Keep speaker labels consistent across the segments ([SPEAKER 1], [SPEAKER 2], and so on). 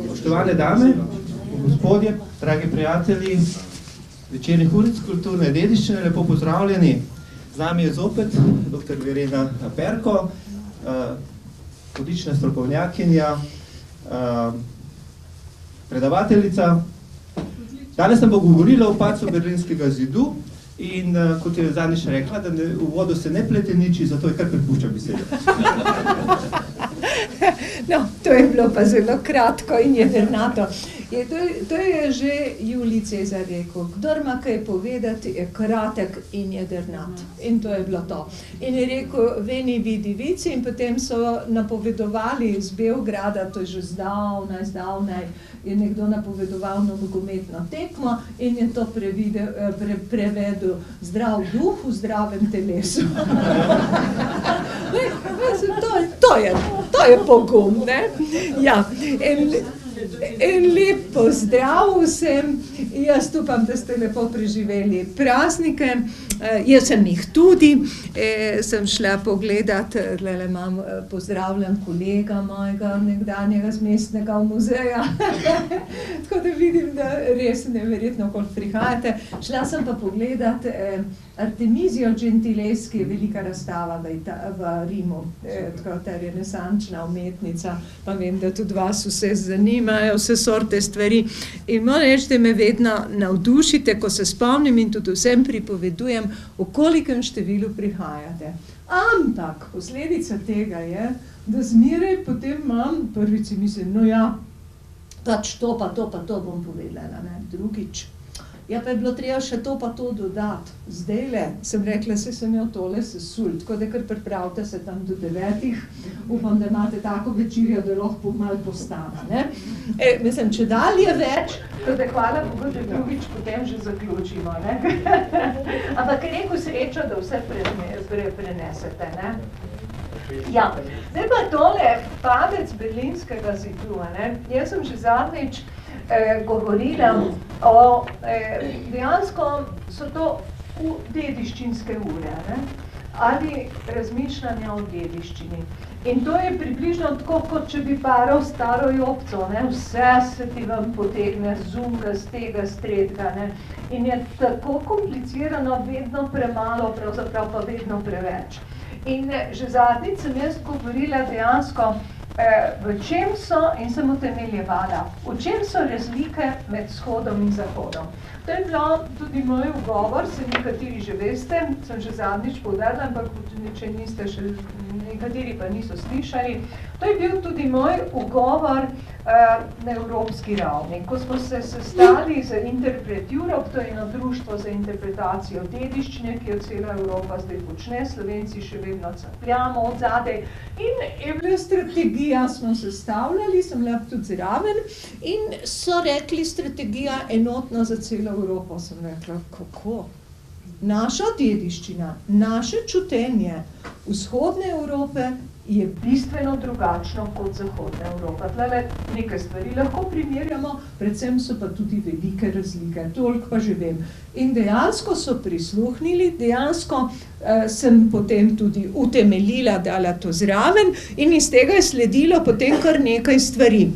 [SPEAKER 1] Spoštovane dame, gospodje, dragi prijatelji, večernih uric kulturne dediščine, lepo pozdravljeni. Z nami je zopet dr. Virena Perko, odlična strokovnjakinja, predavateljica. Danes nam bo govorila o padcu Berlinskega zidu in kot je zadnjič rekla, da v uvodu se ne plete niči, zato je kar prepušča besedo.
[SPEAKER 2] No, to je bilo pa zelo kratko in jedrnato. To je že Julij Cezar rekel, kdor ima kaj povedati, je kratek in jedrnat. In to je bilo to. In je rekel, veni vidi vici, in potem so napovedovali z Beograda, to je že zdavnaj, je nekdo napovedoval nogometno tekmo in je to prevedel zdrav duh v zdravem telesu. To je pogum, ne? Ja, in lep pozdrav vsem. Jaz upam, da ste lepo preživeli praznike. Jaz sem jih tudi. Sem šla pogledat, imam pozdravljen kolega mojega nekdanjega z mestnega muzeja. Tako da vidim, da res neverjetno, koliko prihajate. Šla sem pa pogledat Artemisijo Gentileschi, velika razstava v Rimu, tako ta renesančna umetnica, pa vem, da tudi vas vse zanimajo, vse sorte stvari. In moram reči, da me vedno navdušite, ko se spomnim in tudi vsem pripovedujem, v kolikem številu prihajate. Ampak posledica tega je, da zmeraj potem imam, prvič si mislim, no ja, pač to pa to bom povedala, ne, drugič. Ja, pa je bilo treba še to pa to dodati. Zdajle sem rekla, sem jo tole sesul, tako da kar pripravite se tam do 9. Upam, da imate tako večerjo, da lahko malo postane, ne? Mislim, če dalje več, tako da hvala Bogu, da drugič potem že zaključimo, ne? Ampak je rekel srečo, da vse prenesete, ne? Ja, zdaj pa tole padec Berlinskega zidu, ne? Jaz sem že zadnjič govorila o, dejansko so to dediščinske ure, ne? Ali razmišljanja o dediščini. In to je približno tako, kot če bi paral staro jopco, ne? Vse se ti vam potegne z umga, z tega, z tretjega, ne? In je tako komplicirano, vedno premalo, pravzaprav pa vedno preveč. In že zadnjič sem jaz govorila dejansko, v čem so, in sem utemeljevala, v čem so razlike med vzhodom in zahodom. To je bilo tudi moj ugovor, se nekateri že veste, sem že zadnjič poudarila, ampak če niste še, nekateri pa niso slišali. To je bil tudi moj ugovor na evropski ravni. Ko smo se sestali z Interpret Europe, to je eno društvo za interpretacijo dediščine, ki jo cela Evropa zdaj počne, Slovenci še vedno capljamo od zadaj. In je bila strategija, smo sestavljali, sem bila tudi zraven, in so rekli strategija enotna za celo Evropo. Sem rekla, kako? Naša dediščina, naše čutenje vzhodne Evrope je bistveno drugačno kot zahodna Evropa. Tlele nekaj stvari lahko primerjamo, predvsem so pa tudi velike razlike, toliko pa že vem. In dejansko so prisluhnili, dejansko sem potem tudi utemeljila, dala to zraven in iz tega je sledilo potem kar nekaj stvari.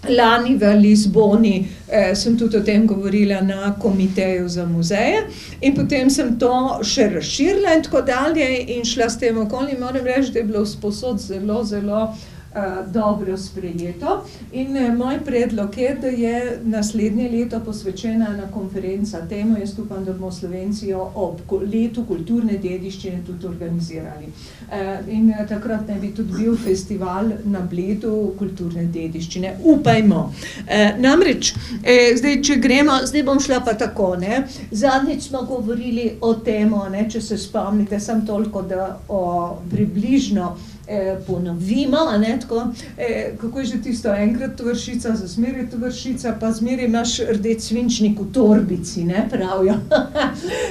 [SPEAKER 2] Lani v Lizboni sem tudi o tem govorila na komiteju za muzeje in potem sem to še razširila in tako dalje in šla s tem okoli. Moram reči, da je bilo sposod zelo dobro sprejeto in moj predlog je, da je naslednje leto posvečena na konferenca temu, jaz upam, da bomo Slovenci ob letu kulturne dediščine tudi organizirali. In takrat naj bi tudi bil festival na Bledu kulturne dediščine. Upajmo. Namreč, zdaj, če gremo, zdaj bom šla pa tako, ne. Zadnjič smo govorili o temo, ne, če se spomnite, sem toliko, da približno ponovimo, ne, tako, kako je že tisto, enkrat tovršica, za zmeraj tovršica, pa zmeraj imaš rdeč svinčnik v torbici, ne, pravijo.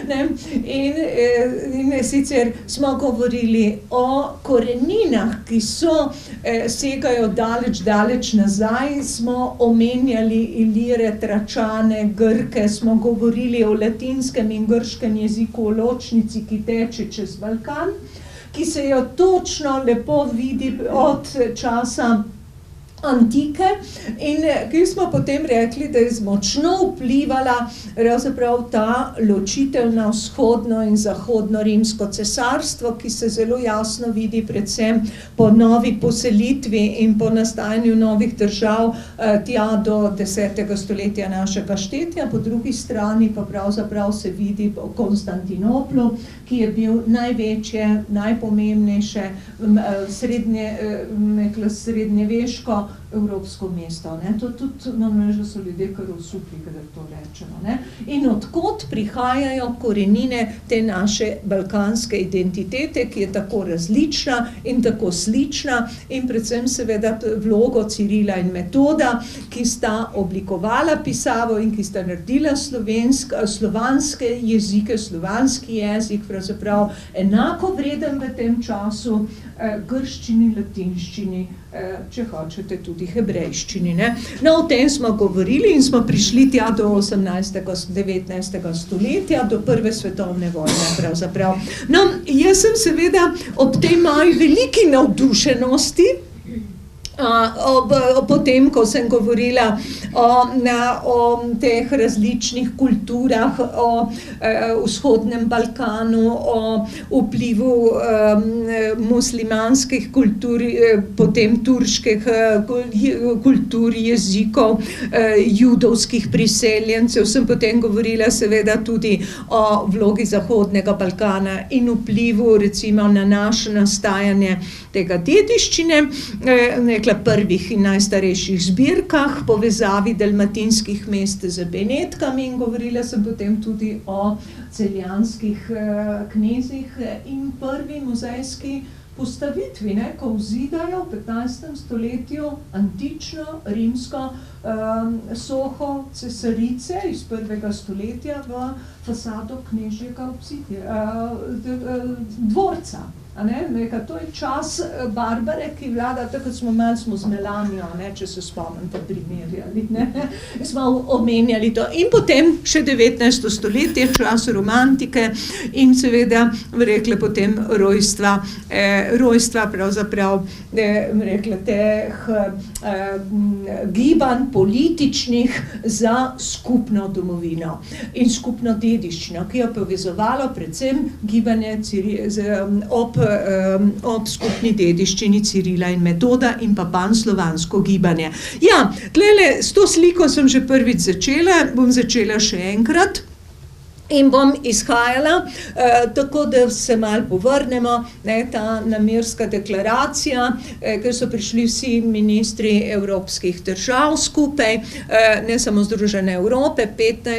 [SPEAKER 2] Ne? In sicer smo govorili o koreninah, ki segajo daleč nazaj, smo omenjali Ilire, Tračane, Grke, smo govorili o latinskem in grškem jeziku, o ločnici, ki teče čez Balkan. ki se jo točno lepo vidi od časa antike in ki smo potem rekli, da je močno vplivala pravzaprav ta ločitev na vzhodno in zahodno rimsko cesarstvo, ki se zelo jasno vidi predvsem po novi poselitvi in po nastajanju novih držav tja do 10. stoletja našega štetja, po drugi strani pa pravzaprav se vidi po Konstantinoplu, ki je bil največje, najpomembnejše srednjeveško evropsko mesto. Ne? To tudi, da so ljudje kar osupli, kadar to rečemo. Ne? In odkot prihajajo korenine te naše balkanske identitete, ki je tako različna in tako slična in predvsem seveda vlogo Cirila in Metoda, ki sta oblikovala pisavo in ki sta naredila slovanske jezike, slovanski jezik, pravzaprav enako vreden v tem času grščini, latinščini, če hočete tudi hebrejščini. Ne? No, o tem smo govorili in smo prišli tja do 18. 19. stoletja, do Prve svetovne vojne pravzaprav. No, jaz sem seveda ob tej moji veliki navdušenosti, potem, ko sem govorila o teh različnih kulturah, o vzhodnem Balkanu, o vplivu muslimanskih kultur, potem turških kultur, jezikov, judovskih priseljencev, sem potem govorila seveda tudi o vlogi zahodnega Balkana in vplivu recimo na naše nastajanje tega dediščine, prvih in najstarejših zbirkah, povezavi dalmatinskih mest z Benetkami in govorila sem potem tudi o celjanskih knezih in prvi muzejski postavitvi, ne, ko vzidajo v 15. stoletju antično, rimsko soho cesarice iz 1. stoletja v fasado knežjega dvorca. To je čas Barbare, ki vlada, tako smo z Melanijo, če se spomnite primerjali, smo omenjali to. In potem še 19. stoletje, čas romantike in seveda rekla potem rojstva pravzaprav rekla teh gibanj političnih za skupno domovino in skupno dediščino, ki je povezovalo predvsem gibanje ob skupni dediščini Cirila in Metoda in pa panslovansko gibanje. Ja, tlele, s to sliko sem že prvič začela, bom začela še enkrat. In bom izhajala, tako da se malo povrnemo, ta namirska deklaracija, ker so prišli vsi ministri evropskih držav skupaj, ne samo Združene Evrope,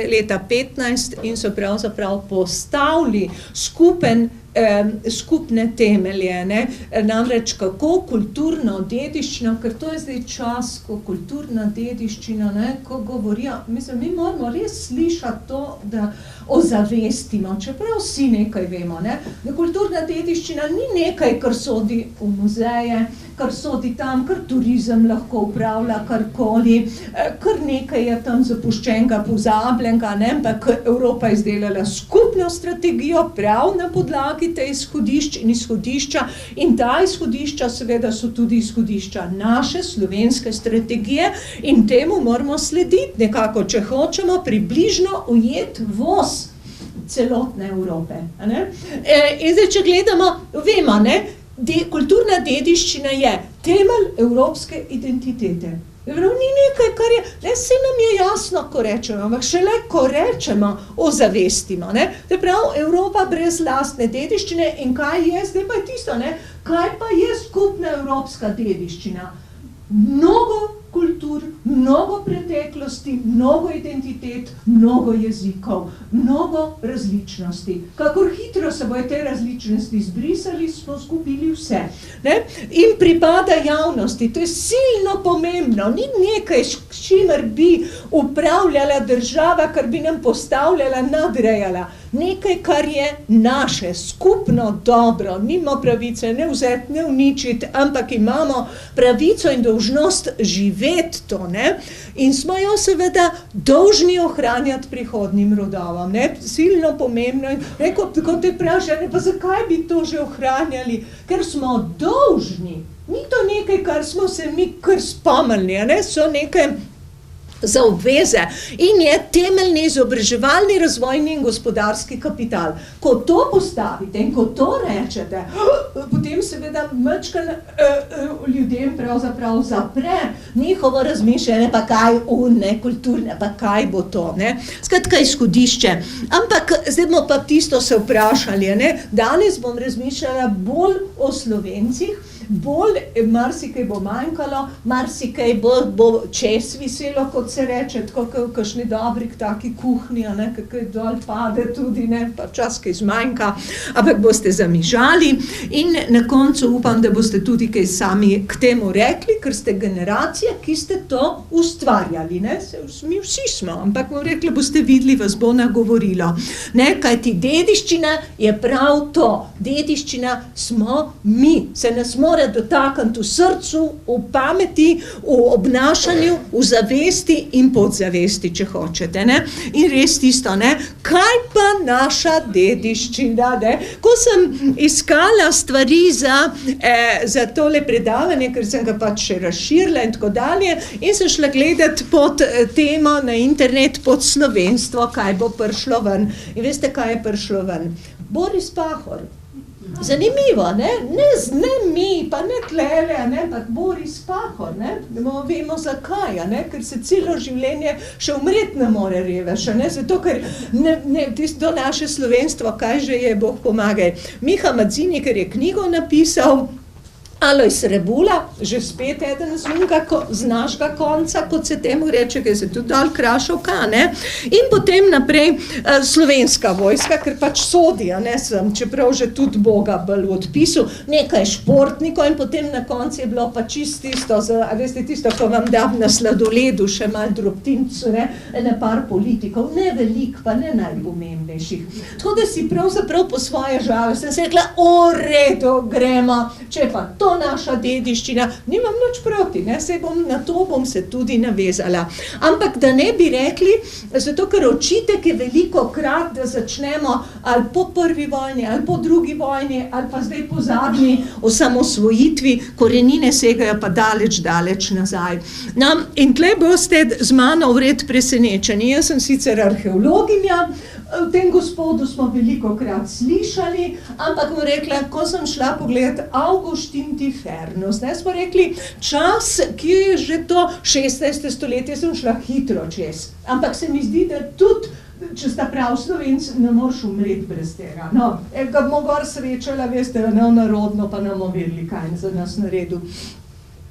[SPEAKER 2] leta 15 in so pravzaprav postavili skupne temelje, ne? Namreč kako kulturno dediščino, ker to je zdaj čas, ko kulturna dediščina, ne? Ko govorijo, mislim, mi moramo res slišati to, da ozavestimo, čeprav vsi nekaj vemo, ne? Da kulturna dediščina ni nekaj, kar sodi v muzeje, kar sodi tam, kar turizem lahko upravlja, karkoli, kar nekaj je tam zapuščenega, pozabljenega, ne? Ampak Evropa je izdelala skupno strategijo prav na podlagi te izhodišč in izhodišča in ta izhodišča seveda so tudi izhodišča naše slovenske strategije in temu moramo slediti nekako, če hočemo približno ujeti voz celotne Evrope. Ne? In zdaj, če gledamo, vemo, ne? Kulturna dediščina je temelj evropske identitete. Ni nekaj, kar je, ne, vse nam je jasno, ko rečemo, ampak šele, ko rečemo, ozavestimo, ne. To je prav Evropa brez lastne dediščine in kaj je, zdaj pa je tisto, ne, kaj pa je skupna evropska dediščina? Mnogo kultur, mnogo preteklosti, mnogo identitet, mnogo jezikov, mnogo različnosti. Kakor hitro se bojo te različnosti zbrisali, smo izgubili vse. Ne? In pripada javnosti, to je silno pomembno, ni nekaj, s čimer bi upravljala država, kar bi nam postavljala, nadrejala. Nekaj, kar je naše, skupno dobro, nima pravice ne vzeti, ne uničiti, ampak imamo pravico in dolžnost živeti to, ne? In smo jo seveda dolžni ohranjati prihodnjim rodovom, ne? Silno pomembno. Ko te vprašajo, pa zakaj bi to že ohranjali? Ker smo dolžni. Ni to nekaj, kar smo se mi kar spomnili, ne? So neke zaveze in je temeljni izobraževalni, razvojni in gospodarski kapital. Ko to postavite in ko to rečete, potem seveda majčkeno ljudem pravzaprav zapre njihovo razmišljanje, pa kaj kulturne, pa kaj bo to, ne. Skratka, izhodišče. Ampak zdaj bomo pa tisto se vprašali, ne. Danes bom razmišljala bolj o Slovencih, bolj marsikaj bo manjkalo, marsikaj bo čez viselo, kot se reče, tako v kakšni dobri taki kuhinji, kaj dol pade tudi, ne, pa čas kaj zmanjka, ampak boste zamižali in na koncu upam, da boste tudi kaj sami k temu rekli, ker ste generacija, ki ste to ustvarjali, ne, mi vsi smo, ampak bom rekla, boste videli, vas bo nagovorilo, ne, kajti dediščina je prav to, dediščina smo mi, se nas mora dotakniti v srcu, v pameti, v obnašanju, v zavesti in podzavesti, če hočete, ne? In res tisto, ne? Kaj pa naša dediščina, ne? Ko sem iskala stvari za tole predavanje, ker sem ga pač še razširila in tako dalje, in sem šla gledati pod temo na internet pod slovenstvo, kaj bo prišlo ven. In veste, kaj je prišlo ven? Boris Pahor. Zanimivo, ne? Ne mi, pa ne tlele, ne? Pa Boris Pahor, ne? Vemo zakaj, ne? Ker se celo življenje še umret ne more revež, ne? Zato, ker tisto naše slovenstvo, kaj že je, Bog pomagaj. Miha Madzini, ker je knjigo napisal, Alojz Rebula, že spet eden z našega konca, kot se temu reče, ker se tudi dal Krašovka, ne? In potem naprej Slovenska vojska, ker pač sodi, ne, sem, čeprav že tudi Boga bolj v odpisu, nekaj športnikov in potem na koncu je bilo pa čist tisto, veste tisto, ko vam da na sladoledu še malo drobtincu, ne, ene par politikov, ne velik, pa ne najpomembnejših. Tako da si pravzaprav po svoje žale, sem se rekla, redo, gremo, če pa to naša dediščina, nimam nič proti, ne, na to bom se tudi navezala. Ampak da ne bi rekli, zato ker očitek je veliko krat, da začnemo ali po prvi vojni, ali po drugi vojni, ali pa zdaj po zadnji osamosvojitvi, korenine segajo pa daleč nazaj. No, in tle boste z mano vred presenečeni. Jaz sem sicer arheologinja, o tem gospodu smo velikokrat slišali, ampak bom rekla, ko sem šla pogledati Augustin Tifernus, ne, smo rekli, čas, ki je že to 16. stoletje, sem šla hitro čez. Ampak se mi zdi, da tudi, če sta prav Slovenci, ne moreš umreti brez tega. No, ga bomo gor srečala, veste, narodno pa ne bomo vedeli, kaj za nas naredil.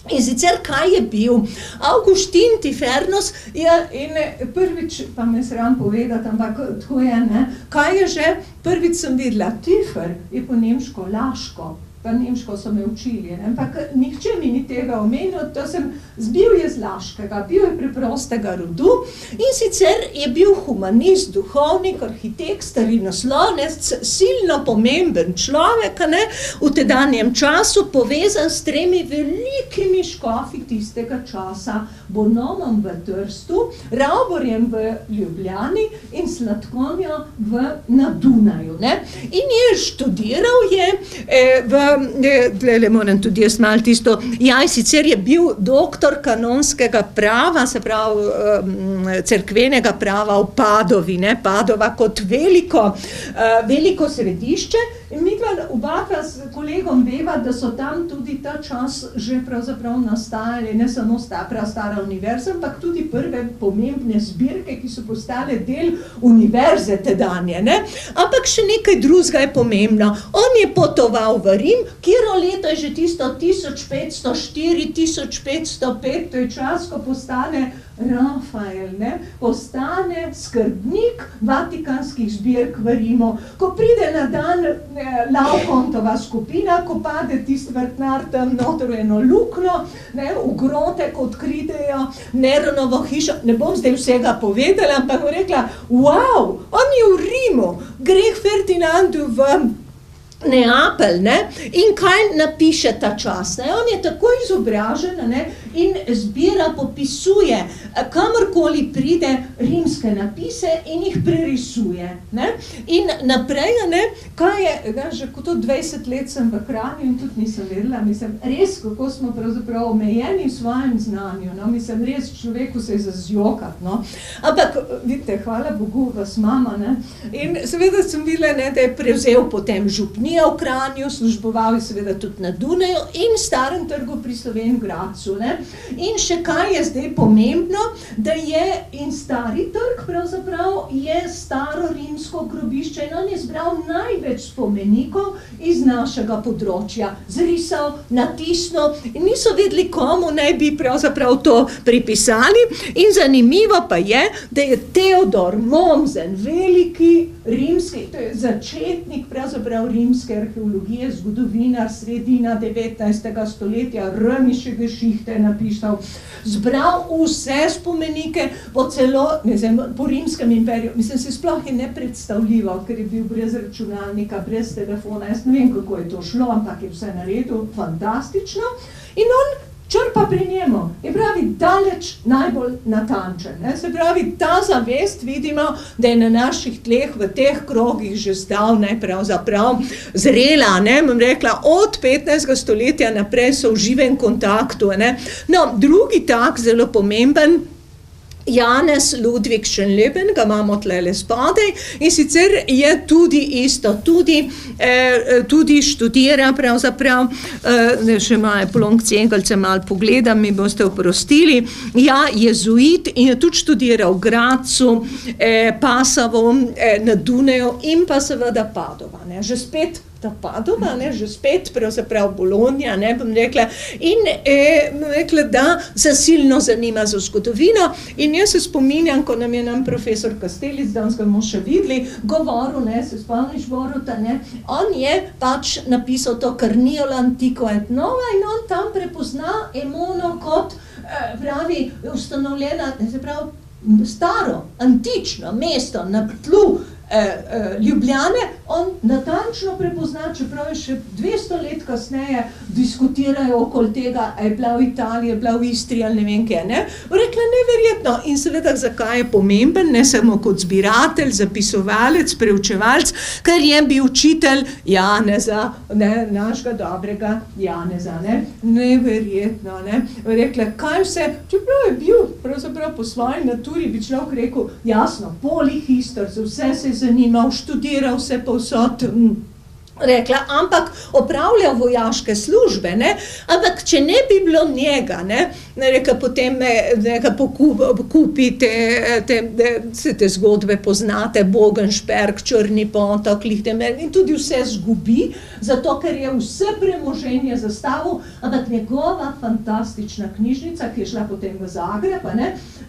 [SPEAKER 2] In sicer, kaj je bil? Augustin Tifernus je, in prvič, pa me sram povedati, ampak tako je, ne, kaj je že, prvič sem videla, Tifer je po nemško Laško, pa nemško so me učili, ne, ampak nihče mi ni tega omenil, to sem, bil je z Laškega, bil je preprostega rodu in sicer je bil humanist, duhovnik, arhitekt, starinoslovec, silno pomemben človek, ne, v tedanjem času, povezan s 3 velikimi škofi tistega časa, Bonomom v Trstu, Ravborjem v Ljubljani in Sladkonjo na Dunaju, ne. In je študiral tlele moram tudi jaz malo tisto, sicer je bil doktor kanonskega prava, se pravi cerkvenega prava v Padovi, ne, Padova kot veliko središče, in mi oba s kolegom veva, da so tam tudi ta čas že pravzaprav nastajali, ne samo stara univerza, ampak tudi prve pomembne zbirke, ki so postale del univerze tedanje, ne, ampak še nekaj drugega je pomembno. On je potoval v Rim, kjero leto je že tisto 1504, 1505, to je čas, ko postane Rafael, ne, postane skrbnik vatikanskih zbirk v Rimu. Ko pride na dan Laokontova skupina, ko pade tisti vrtnar tam noter v eno luknjo, ne, v grotek odkridejo Neronovo hišo. Ne bom zdaj vsega povedala, ampak bom rekla, wow, on je v Rimu, gre k Ferdinandu v Neapelj, ne, in kaj napiše ta čas, ne, on je tako izobražen, ne, in zbira, popisuje, kamorkoli pride rimske napise in jih prerisuje, ne, in naprej, ne, kaj je, že kot 20 let sem v Kranju in tudi nisem vedela, mislim, res, kako smo pravzaprav omejeni v svojem znanju, no, mislim, res človeku se je zazjokat, no, ampak, vidite, hvala Bogu, vas mama, ne, in seveda sem videla, ne, da je prevzel potem župnijo v Kranju, služboval je seveda tudi na Dunaju in Starem trgu pri Slovenj Gradcu, ne, in še kaj je zdaj pomembno, da je in Stari trg pravzaprav je staro rimsko grobišče in on je zbral največ spomenikov iz našega področja, zrisal, natisnil in niso vedeli, komu naj bi pravzaprav to pripisali in zanimivo pa je, da je Teodor Mommsen, veliki rimski, to je začetnik pravzaprav rimske arheologije, zgodovinar sredina 19. stoletja, römische Geschichte napisal, zbral vse spomenike po po rimskem imperiju. Mislim, se sploh je nepredstavljivo, ker je bil brez računalnika, brez telefona, jaz ne vem, kako je to šlo, ampak je vse naredil fantastično in on črpa pri njemu, je pravi daleč najbolj natančen, ne? Se pravi, ta zavest vidimo, da je na naših tleh v teh krogih že zdavnaj pravzaprav zrela, ne, bom rekla, od 15. stoletja naprej so v živem kontaktu, ne. No, drugi tak zelo pomemben, Janez Ludvik Schönleben, ga imamo tlele spodaj in sicer je tudi isto, tudi študira pravzaprav, še malo plonkcenkelce malo pogledam, mi boste oprostili, ja, jezuit in je tudi študiral v Gradcu, Passavo, na Dunaju in pa seveda Padova, ne, že spet ta Padova, ne, že spet pravzaprav Bologna, ne, bom rekla, in rekla, da se silno zanima za zgodovino in jaz se spominjam, ko nam je profesor Kastelic, danes ga bomo še videli, govoril, ne, se spomniš Boruta, ne, on je pač napisal to Carnio l'antico et nova in on tam prepozna Emono kot, pravi, ustanovljena, se pravi, staro, antično mesto na tlu Ljubljane, on natančno prepozna, čeprav je še 200 let kasneje diskutirajo okoli tega, a je bila v Italiji, je bila v Istri ali ne vem kaj, ne. Rekla, neverjetno in seveda zakaj je pomemben, ne samo kot zbiratelj, zapisovalec, preučevalec, ker je bil učitelj Janeza, ne, našega dobrega Janeza, ne. Neverjetno, ne. Rekla, kaj vse, čeprav je bil pravzaprav po svoji naturi, bi človek rekel, jasno, polihistor, za vse se zanimal, študiral vse povsod, rekla, ampak opravljal vojaške službe, ne, ampak če ne bi bilo njega, ne, rekla, potem neka kupite, te zgodbe poznate, Bogenšperk, Črni potok, Lichtenberg in tudi vse zgubi, zato ker je vse premoženje zastavil, ampak njegova fantastična knjižnica, ki je šla potem v Zagreb,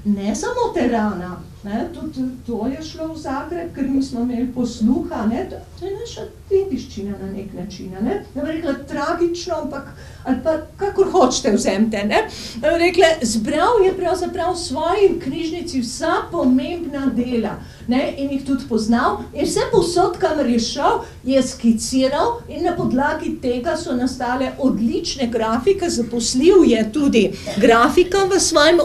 [SPEAKER 2] ne samo Terana, ne, tudi to je šlo v Zagreb, ker mi smo imeli posluha, ne, to je naša dediščina na nek način, ne, ne bi rekla tragično, ampak, ali pa kakor hočete vzemte, ne, ne bi rekla, zbral je pravzaprav v svoji knjižnici vsa pomembna dela, ne, in jih tudi poznal in vse povsod, kamor je šel, je skiciral in na podlagi tega so nastale odlične grafike, zaposlil je tudi grafika v svojem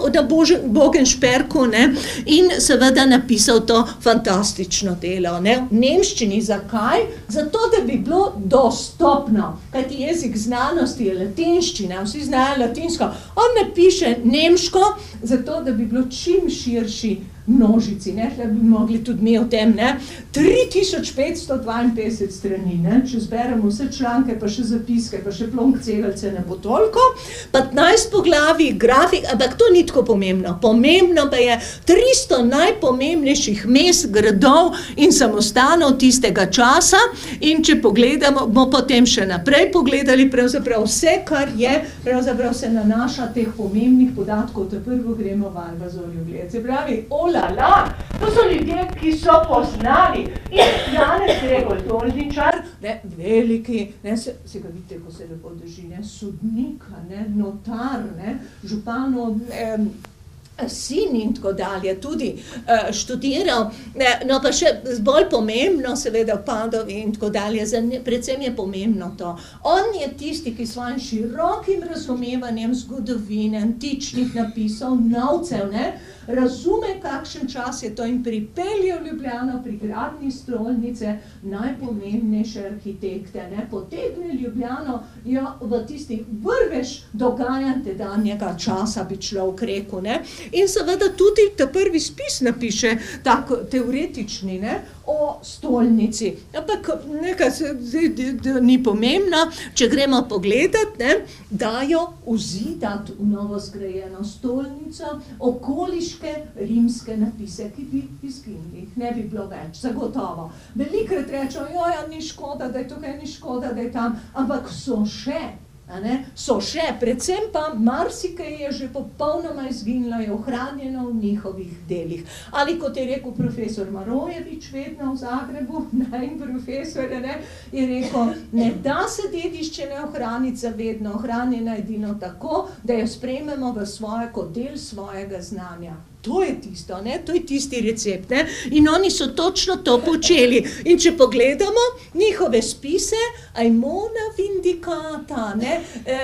[SPEAKER 2] Bogenšperku, ne, in seveda napisal to fantastično delo, ne, v nemščini. Zakaj? Zato, da bi bilo dostopno, kajti jezik znanosti je latinščina, vsi znajo latinsko, on napiše nemško, zato, da bi bilo čim širši množici, ne, tle bi mogli tudi mi o tem, ne, 3552 strani, ne, če zberemo vse članke, pa še zapiske, pa še plonk cegelce, ne bo toliko, 15 poglavij, grafik, ampak to ni tako pomembno. Pomembno pa je 300 najpomembnejših mest, gradov in samostanov tistega časa in če pogledamo, bomo potem še naprej pogledali pravzaprav vse, kar je, pravzaprav se nanaša teh pomembnih podatkov, to prvo gremo v Alvazorju gledati. Se pravi, olala, to so ljudje, ki so poznali in Janez Gregor Dolničar, ne, veliki, ne, se ga vidite, ko se lepo drži, ne, sodnika, ne, notar, ne, županov, sin in tako dalje, tudi študiral, no pa še bolj pomembno, seveda v Padovi in tako dalje, predvsem je pomembno to. On je tisti, ki svojim širokim razumevanjem zgodovine, antičnih napisov, novcev, ne, razume, kakšen čas je to in pripelje v Ljubljano pri gradnji stolnice najpomembnejše arhitekte, ne, potegne Ljubljano v tisti vrvež dogajanj tedanjega časa, bi človek rekel, ne, in seveda tudi ta prvi spis napiše, tako teoretični, ne, o stolnici. Ampak nekaj ni pomembno, če gremo pogledat, ne, dajo vzidati v novo zgrajeno stolnico okoliške rimske napise, ki bi izginili, ne bi bilo več, zagotovo. Velikrat rečejo, ja, ni škoda, da je tukaj, ni škoda, da je tam, ampak so še. So še, predvsem pa marsikaj je že popolnoma izginilo, je ohranjeno v njihovih delih. Ali kot je rekel profesor Marojevič vedno v Zagrebu, najin profesor, ne, je rekel, ne da se dediščine ohraniti zavedno, ohranjena edino tako, da jo sprejmemo v svoje kot del svojega znanja. To je tisto, ne? To je tisti recept, ne? In oni so točno to počeli. In če pogledamo njihove spise, Aimona Vindicata, ne?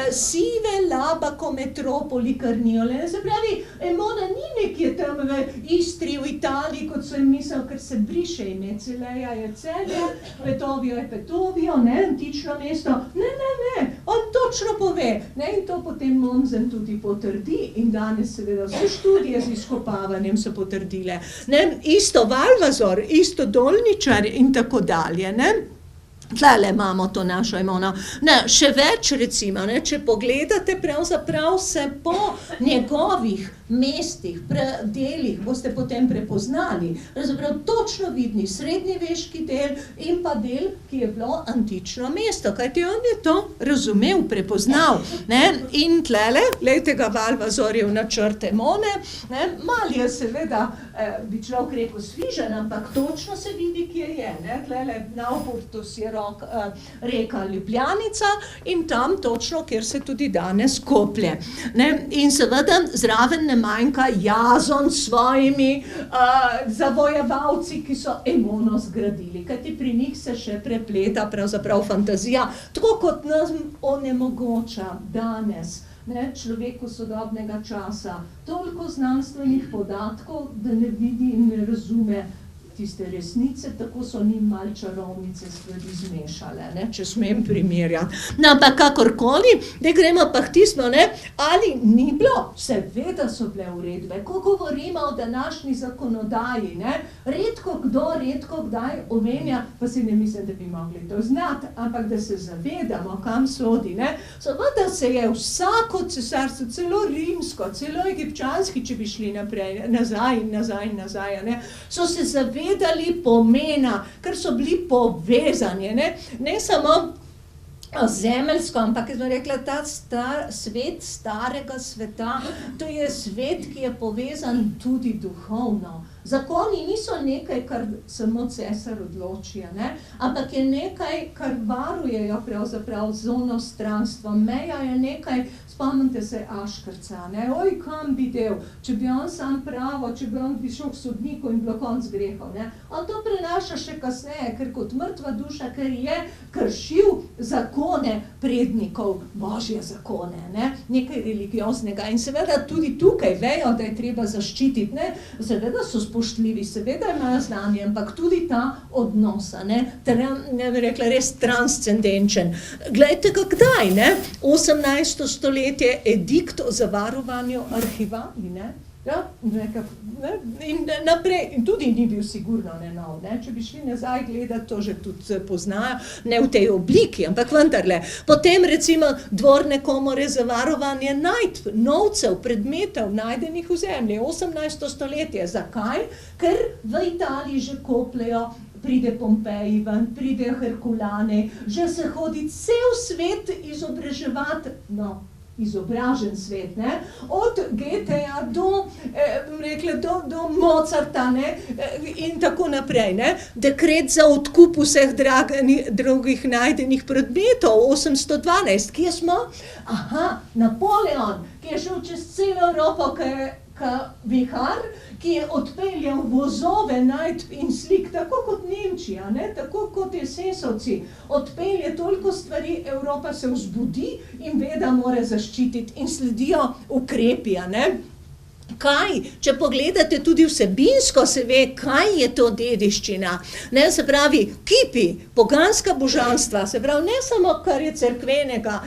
[SPEAKER 2] Sive Labaco Metropoli Carniole, se pravi, Aimona ni nekje tam v Istri, v Italiji, kot so jim mislil, ker se briše ime, Celeja je Celje, Petovio je Petovio, ne? Antično mesto, ne, on točno pove, ne? In to potem Monzen tudi potrdi in danes seveda vse študije z izkopavanjem so potrdile. Ne? Isto Valvazor, isto Dolničar in tako dalje, ne? Tlele imamo to našo Aimono. Ne, še več recimo, ne, če pogledate, pravzaprav se po njegovih mestih, delih boste potem prepoznali, pravzaprav točno vidni srednjeveški del in pa del, ki je bilo antično mesto, kajti on je to razumel, prepoznal, ne, in tlele, glejte ga Valvazorjev načrt Aimone, ne, mal je seveda, bi človek rekel svižen, ampak točno se vidi, kje je, ne, tlele Naupurtus je reka Ljubljanica in tam točno, kjer se tudi danes koplje. Ne? In seveda zraven ne manjka Jazon s svojimi zavojevalci, ki so Aimono zgradili, kajti pri njih se še prepleta pravzaprav fantazija, tako kot nam onemogoča danes, ne, človeku sodobnega časa, toliko znanstvenih podatkov, da ne vidi in ne razume tiste resnice, tako so njim mal čarovnice stvari zmešale, ne, če smem primerjati. No, ampak kakorkoli, da gremo pa k tismo, ne, ali ni bilo, seveda so bile uredbe, ko govorimo o današnji zakonodaji, ne, redko kdaj omenja, pa si ne mislim, da bi mogli to znati, ampak da se zavedamo, kam sodi, ne, seveda se je vsako cesarstvo, celo rimsko, celo egipčanski, če bi šli nazaj, ne, so se zavedali pomena, ker so bili povezani, ne samo zemeljsko, ampak jaz bom rekla, ta svet starega sveta, to je svet, ki je povezan tudi duhovno. Zakoni niso nekaj, kar samo cesar odloči, ne? Ampak je nekaj, kar varujejo pravzaprav zonostranstvo. Meja je nekaj, spomnite se Aškrca, ne? Oj, kam bi del, če bi on sam pravo, če bi on bi šel k sodniku in bilo konc grehov, ne? On to prenaša še kasneje, ker kot mrtva duša, ker je kršil zakone prednikov, božje zakone, ne? Nekaj religioznega in seveda tudi tukaj vejo, da je treba zaščititi, ne? Seveda so spoštljivi, seveda imajo znanje, ampak tudi ta odnosa, ne bi rekla, res transcendenčen. Glejte ga kdaj, ne? 18. stoletje, edikt o zavarovanju arhivali, ne? Ja, in naprej, in tudi ni bil sigurno nov, ne? Če bi šli nazaj gledati, to že tudi poznajo, ne v tej obliki, ampak vendarle. Potem recimo dvorne komore za varovanje najdb, novcev, predmetov, najdenih v zemlji, 18. stoletje. Zakaj? Ker v Italiji že kopljejo, pride Pompeji ven, pride Herkulane, že se hodi cel svet izobraževati, izobražen svet, ne? Od Goetheja do Mozarta, ne? In tako naprej. Ne? Dekret za odkup vseh drugih najdenih predmetov, 812. Kje smo? Aha, Napoleon, ki je šel čez celo Evropo, vihar, ki je odpeljal vozove najdb in slik, tako kot Nemčija, ne? Tako kot Esesovci, odpelje toliko stvari, Evropa se vzbudi in ve, da mora zaščititi in sledijo ukrepi, ne? Kaj, če pogledate tudi vsebinsko, se ve, kaj je to dediščina. Ne, se pravi, kipi, poganska božanstva, se pravi, ne samo, kar je cerkvenega,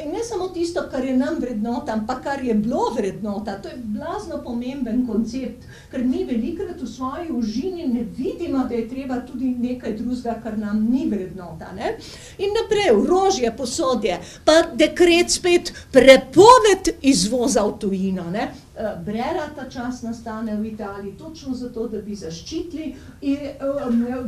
[SPEAKER 2] in ne samo tisto, kar je nam vrednota, ampak kar je bilo vrednota. To je blazno pomemben koncept, ker mi velikrat v svoji užini ne vidimo, da je treba tudi nekaj drugega, kar nam ni vrednota. Ne? In naprej, orožje, posodje, pa dekret spet prepoved izvoza v tujino, ne? Brera ta čas nastane v Italiji, točno zato, da bi zaščitili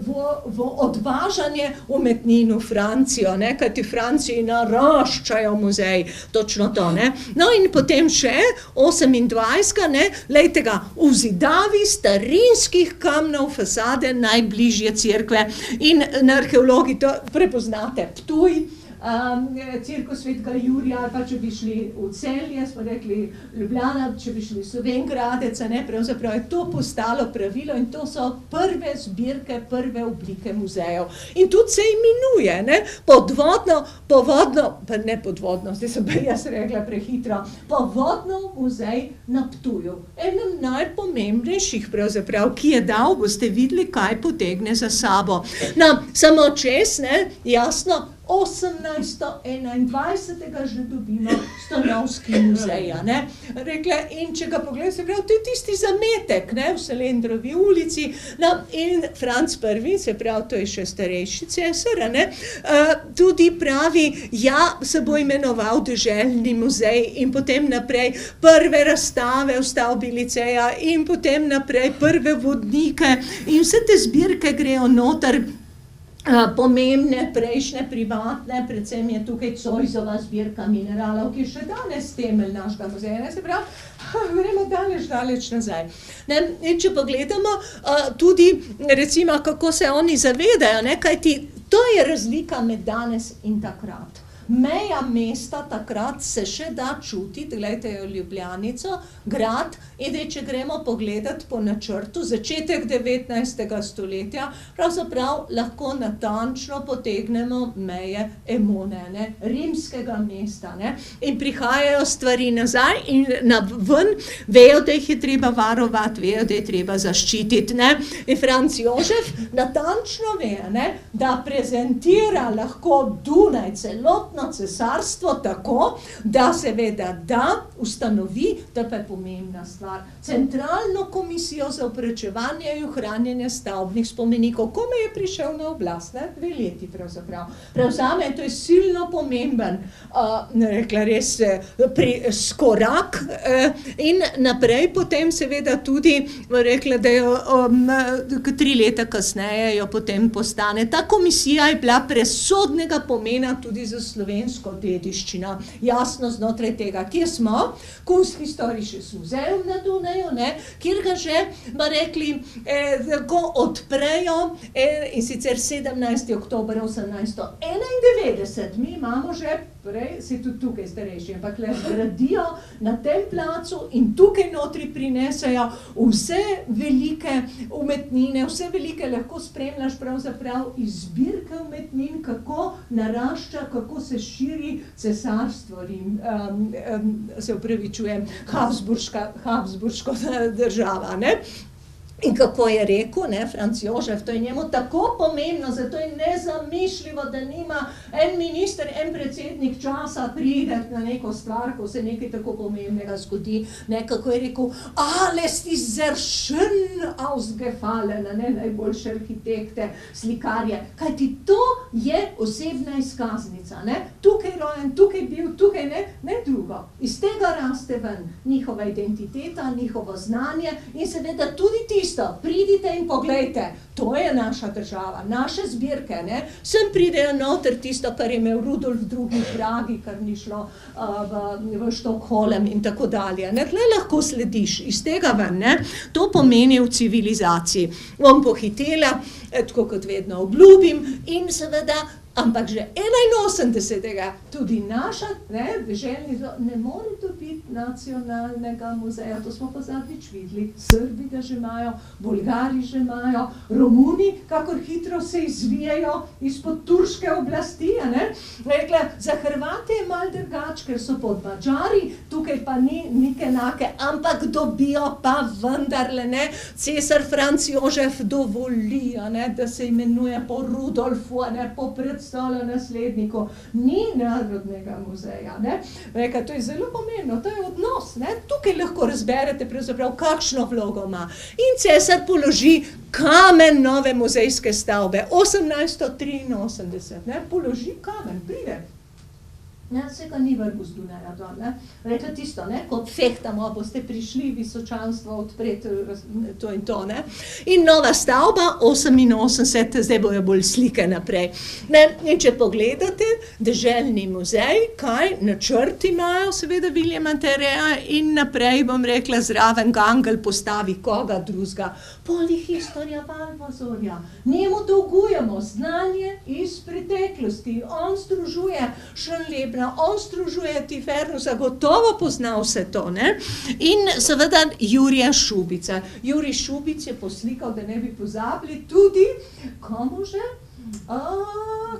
[SPEAKER 2] v odvažanje umetnin v Francijo, ne, kajti v Franciji naraščajo muzej, točno to, ne. No in potem še 28, ne, lejte ga, v zidavi starinskih kamnov fasade najbližje cerkve in arheologi to prepoznate, Ptuj, Cerkev svetega Jurija, ali pa če bi šli v Celje, smo rekli Ljubljana, če bi šli Slovenj Gradec, ne, pravzaprav je to postalo pravilo in to so prve zbirke, prve oblike muzejev. In tudi se imenuje, ne, povodno, pa ne podvodno, zdaj sem pa jaz rekla prehitro, povodno muzej na Ptuju. Enem najpomembnejših pravzaprav, ki je dal, boste videli, kaj potegne za sabo. No, samo čez, ne, jasno, 1821. že dobimo Stanovski muzej, ne. Rekla, in če ga pogledam, se pravi, to je tisti zametek, ne, v Selendrovi ulici, no, in Franc I, se pravi, to je še starejši cesar, ne, tudi pravi, ja, se bo imenoval deželni muzej in potem naprej prve razstave v stavbi liceja in potem naprej prve vodnike in vse te zbirke grejo noter, pomembne, prejšnje, privatne, predvsem je tukaj Zoisova zbirka mineralov, ki je še danes temelj našega muzeja, ne, se pravi, gremo daleč nazaj. Ne, in če pogledamo tudi, recimo, kako se oni zavedajo, ne, kajti to je razlika med danes in takrat. Meja mesta takrat se še da čutiti, gledajte jo Ljubljanico, grad, in če gremo pogledati po načrtu, začetek 19. stoletja, pravzaprav lahko natančno potegnemo meje Emone, ne, rimskega mesta, ne, in prihajajo stvari nazaj in ven, vejo, da jih je treba varovati, vejo, da je treba zaščititi, ne, in Franc Jožef natančno ve, ne, da prezentira lahko Dunaj, celotno cesarstvo tako, da seveda da ustanovi, to pa je pomembna stvar, centralno komisijo za oprečevanje in ohranjanje stavbnih spomenikov. Kome je prišel na oblast, ne? 2 leti pravzaprav. Prevzame, to je silno pomemben, rekla res, skorak in naprej potem seveda tudi, rekla, da jo 3 leta kasneje jo potem postane. Ta komisija je bila presodnega pomena tudi za slovensko dediščino. Jasno znotraj tega, kje smo, Kunsthistorisches Museum na Dunaju, ne, kjer ga že, ma rekli, ko odprejo in sicer 17. oktober 1891, mi imamo že prej, se tudi tukaj starejši, ampak le gradijo na tem placu in tukaj notri prinesejo vse velike umetnine, vse velike lahko spremljaš pravzaprav iz zbirke umetnin, kako narašča, kako se širi cesarstvo Rim, se upravičujem, Habsburška država, ne. In kako je rekel, ne, Franc Jožef, to je njemu tako pomembno, zato je nezamišljivo, da nima en minister, en predsednik časa pride na neko stvar, ko se nekaj tako pomembnega zgodi, ne, kako je rekel, alles ist sehr schön ausgefallen, ne, najboljše arhitekte, slikarje, kajti to je osebna izkaznica, ne, tukaj rojen, tukaj bil, tukaj ne drugo. Iz tega raste ven njihova identiteta, njihovo znanje in seveda tudi tisto, pridite in poglejte, to je naša država, naše zbirke, ne? Sem pridejo noter tisto, kar je imel Rudolf II. Pragi, kar ni šlo v Štokholm in tako dalje. Ne? Tle lahko slediš iz tega ven, ne? To pomeni v civilizaciji. Bom pohitela, tako kot vedno obljubim in seveda, ampak že 81. tudi naša, deželni ne more dobiti nacionalnega muzeja, to smo pa zadnjič videli, Srbi ga že imajo, Bolgari že imajo, Romuni, kakor hitro se izvijajo izpod turške oblasti, ne? Rekla, za Hrvate je malo drugače, ker so pod Mađari, tukaj pa ni enake, ampak dobijo pa vendarle, ne? Cesar Franc Jožef dovoli, ne? Da se imenuje po Rudolfu, ne? Po predstavlja nasledniku, ni narodnega muzeja, ne? Reka, to je zelo pomembno, to je odnos, ne? Tukaj lahko razberete pravzaprav, kakšno vlogo ima. In cesar položi kamen nove muzejske stavbe, 1883, ne? Položi kamen, pride. Ja, se ga ni vrgu z Dunaja dol, ne? Rekla tisto, ne? Ko fehtamo, boste prišli visočanstvo odpreti to in to, ne? In nova stavba, 88, zdaj bojo bolj slike naprej. Ne? In če pogledate, deželni muzej, kaj načrti imajo, seveda Viljama Tereja in naprej, bom rekla, zraven Gangel postavi koga drugega. Polihistorija Valvazorja. Njemu dolgujemo znanje iz preteklosti. On združuje Šenlebra, on združuje Tifernusa, gotovo pozna vse to, ne? In seveda Jurija Šubica. Jurij Šubic je poslikal, da ne bi pozabili, tudi, komu že?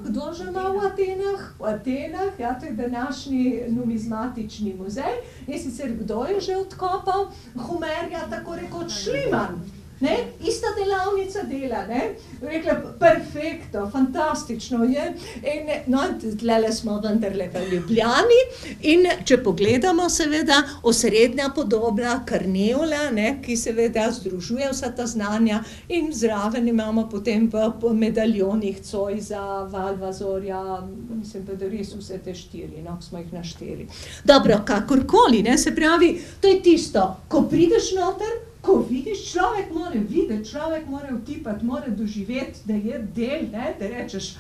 [SPEAKER 2] Kdo že ima v Atenah? V Atenah, ja, to je današnji numizmatični muzej. In sicer kdo je že odkopal Homerja, tako rekoč Šliman? Ne? Ista delavnica dela, ne? Rekla, perfekto, fantastično je. In, no, tlele smo vendarle v Ljubljani in če pogledamo seveda osrednja podoba Karneola, ne? Ki seveda združuje vsa ta znanja in zraven imamo potem v medaljonih Zoisa, Valvazorja, mislim pa, da res vse te 4, no, smo jih našteli. Dobro, kakorkoli, ne? Se pravi, to je tisto, ko prideš noter, ko vidiš, človek mora videti, človek mora vtipati, mora doživeti, da je del, ne, da rečeš,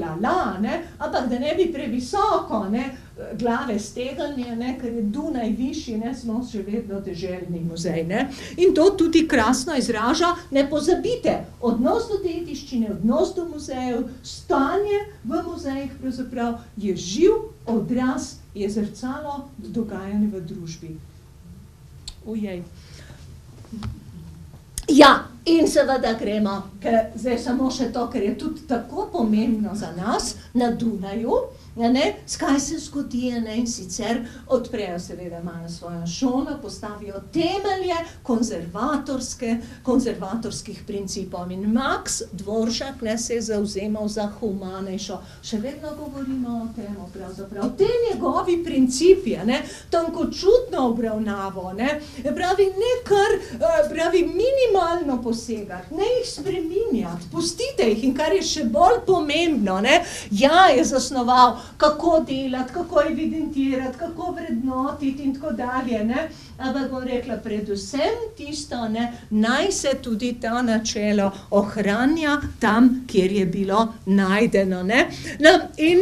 [SPEAKER 2] la, ne, ampak da ne bi previsoko, ne, glave stegnje, ne, ker je Dunaj višji, ne, smo še vedno deželni muzej, ne. In to tudi krasno izraža, ne pozabite, odnos do dediščine, odnos do muzejev, stanje v muzejih pravzaprav je živ odraz, je zrcalo dogajanja v družbi. Ujej. Ja, in seveda gremo, ker zdaj samo še to, ker je tudi tako pomembno za nas na Dunaju, ne, skaj se zgodi, ne, in sicer odprejo seveda malo svojo šolo, postavijo temelje konzervatorskih principov. In Max Dvoržak, ne, se je zavzemal za humanejšo. Še vedno govorimo o tem, pravzaprav. Te njegovi principi, ne, tankočutno obravnavo, ne, pravi, ne kar, pravi, minimalno posegati, ne jih spreminjati, pustite jih, in kar je še bolj pomembno, ne, ja, je zasnoval, kako delati, kako evidentirati, kako vrednotiti in tako dalje, ne, ampak bom rekla, predvsem tisto, ne, naj se tudi ta načelo ohranja tam, kjer je bilo najdeno, ne. No, in,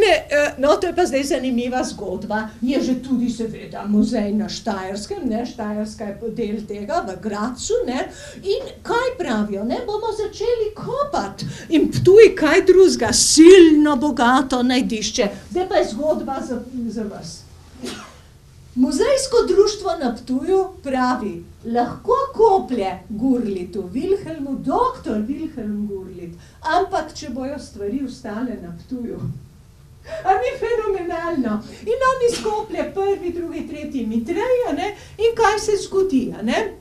[SPEAKER 2] no, to je pa zdaj zanimiva zgodba, je že tudi seveda muzej na Štajerskem, ne, Štajerska je del tega, v Grazu, ne, in kaj pravijo, ne, bomo začeli kopati in Ptuj kaj drugega, silno bogato najdišče, zdaj pa je zgodba za vas. Muzejsko društvo na Ptuju pravi, lahko koplje Gurlitu, Vilhelmu, doktor Vilhelm Gurlit, ampak če bojo stvari ostale na Ptuju. A ni fenomenalno? In oni skoplje 1., 2., 3. Mitreja, ne, in kaj se zgodi, ne?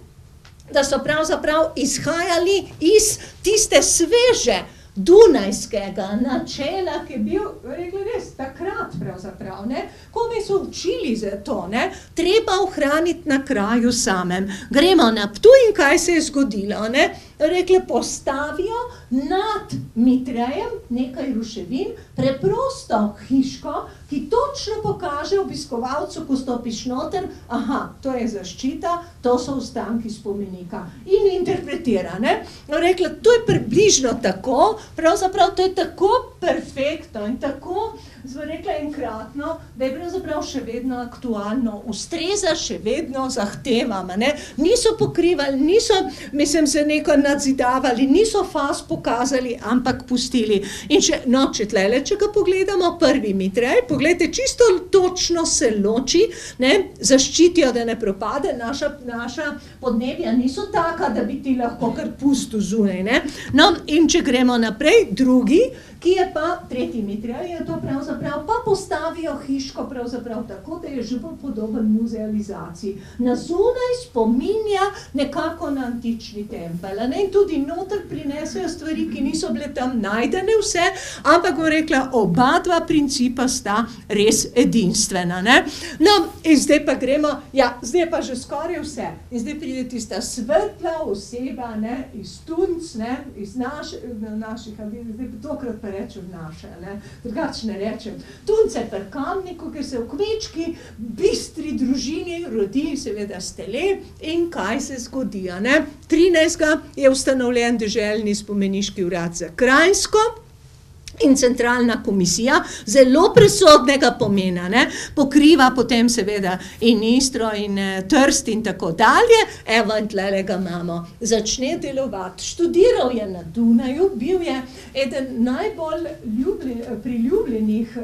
[SPEAKER 2] da so pravzaprav izhajali iz tiste sveže dunajskega načela, ki je bil, rekli res, takrat pravzaprav, ne, ko mi so učili za to, ne, treba ohraniti na kraju samem. Gremo na Ptuj in kaj se je zgodilo, ne, rekli, postavijo nad Mitrejem nekaj ruševin, preprosto hiško, ki točno pokaže obiskovalcu, ko stopiš noter, aha, to je zaščita, to so ostanki spomenika. In interpretira, ne. Rekla, to je približno tako, pravzaprav to je tako perfektno in tako, smo rekla enkratno, da je pravzaprav še vedno aktualno, ustreza še vedno zahtevam, ne. Niso pokrivali, niso, mislim, se neko nadzidavali, niso faz pokazali, ampak pustili. In če, no, če ga pogledamo, prvi Mitrej, pogledajte, čisto točno se loči, ne, zaščitijo, da ne propade, naša podnebja niso taka, da bi ti lahko kar pustil zunaj, ne. No, in če gremo naprej, drugi, ki je pa, tretji Mitrej, je to pravzaprav, pa postavijo hiško pravzaprav tako, da je že bolj podoben muzealizaciji. Na zunaj spominja nekako na antični tempelj, ne, in tudi noter prinesejo stvari, ki niso bile tam najdene vse, ampak bom rekla, oba dva principa sta res edinstvena, ne. No, in zdaj pa gremo, ja, zdaj pa že skoraj vse. In zdaj pride tista svetla oseba, ne, iz Tunc, ne, iz naših, zdaj tokrat pa rečem naše, ne, drugače ne rečem. Tunce pri Kamniku, ker se v kmečki, bistri družini rodi seveda Stele in kaj se zgodi, ne. 13. je ustanovljen deželni spomeniški urad za Kranjsko in centralna komisija, zelo presodnega pomena, ne, pokriva potem seveda in Istro in Trst in tako dalje, evo in tlele ga imamo, začne delovati, študiral je na Dunaju, bil je eden najbolj priljubljenih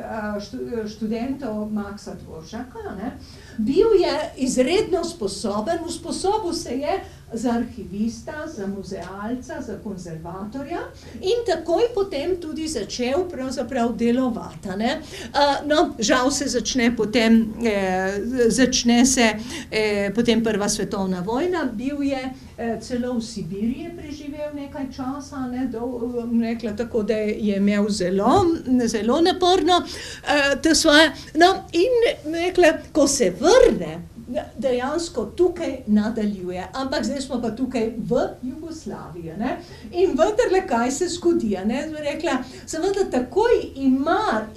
[SPEAKER 2] študentov Maxa Dvoršaka, ne, bil je izredno sposoben, usposobil se je za arhivista, za muzealca, za konzervatorja in takoj potem tudi začel pravzaprav delovati, ne. No, žal se začne potem Prva svetovna vojna, bil je celo v Sibiriji preživel nekaj časa, ne, rekla tako, da je imel zelo naporno to svoje, no, in rekla, ko se vrne, dejansko tukaj nadaljuje, ampak zdaj smo pa tukaj v Jugoslaviji, ne, in vendarle, kaj se zgodi, ne, rekla, seveda takoj ima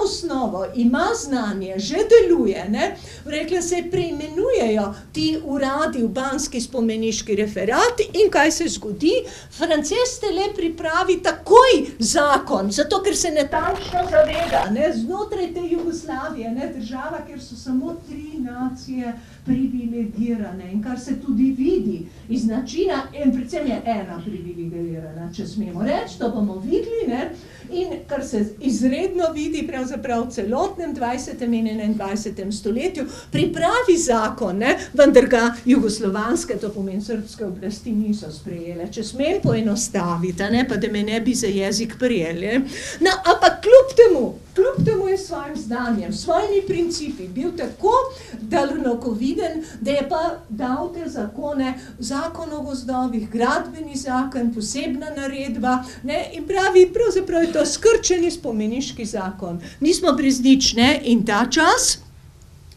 [SPEAKER 2] osnovo, ima znanje, že deluje, ne, rekla, se preimenujejo ti uradi v Banski spomeniški referat in kaj se zgodi, Frances Stele pripravi takoj zakon, zato ker se natančno zaveda, ne, znotraj te Jugoslavije, ne, država, kjer so samo 3 nacije privilegirane in kar se tudi vidi iz načina, in predvsem je ena privilegirana, če smemo reči, to bomo videli, ne, in kar se izredno vidi pravzaprav v celotnem 20. in 21. stoletju, pripravi zakon, ne, vendar ga jugoslovanske, to pomeni srbske oblasti, niso sprejele, če smem poenostaviti, ne, pa da me ne bi za jezik prijeli. No, ampak kljub temu je s svojim znanjem, s svojimi principi bil tako daljnokoviden, da je pa dal te zakone, zakon o gozdovih, gradbeni zakon, posebna naredba, ne, in pravi, pravzaprav je to skrčeni spomeniški zakon. Nismo brez nič, ne, in ta čas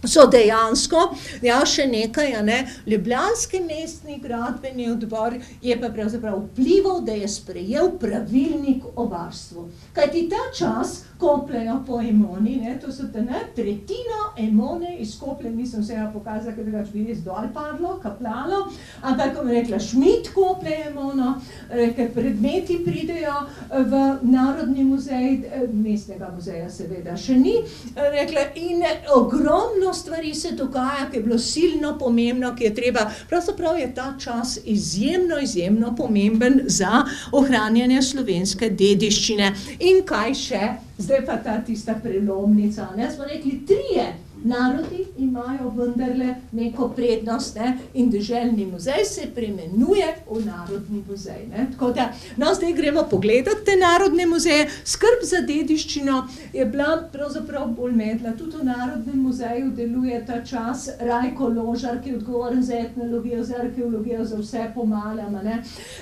[SPEAKER 2] so dejansko, ja, še nekaj, ne, Ljubljanski mestni gradbeni odbor je pa pravzaprav vplival, da je sprejel pravilnik o varstvu. Kajti ta čas kopljejo po Emoni, ne, to so te, ne, tretjino Emone izkopljen, nisem vsega pokazala, ker drugače bi res dol padlo, kapljalo, ampak, ko mi rekla, Šmit koplje Emono, ker predmeti pridejo v Narodni muzej, mestnega muzeja seveda še ni, rekla, in ogromno stvari se dogaja, ki je bilo silno pomembno, ki je treba, pravzaprav je ta čas izjemno pomemben za ohranjanje slovenske dediščine. In kaj še? Zdaj pa ta tista prelomnica, ne, smo rekli 3 narodi imajo vendarle neko prednost, ne? In deželni muzej se premenuje v narodni muzej. Ne? Tako da, no, zdaj gremo pogledati te narodne muzeje. Skrb za dediščino je bila pravzaprav bolj medla. Tudi v Narodnem muzeju deluje ta čas Rajko Ložar, ki je odgovoren za etnologijo, za arheologijo, za vse pomalam.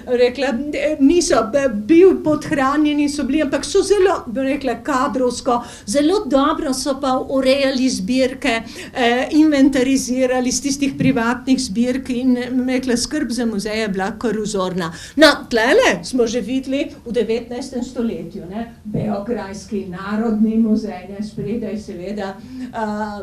[SPEAKER 2] Rekla, niso bil podhranjeni, so bili, ampak so zelo, bi rekla, kadrovsko, zelo dobro so pa urejali zbirke, inventarizirali z tistih privatnih zbirk in rekla, skrb za muzeje je bila kar vzorna. No, tlele smo že videli v 19. stoletju, ne, Beograjski narodni muzej, ne, spredaj seveda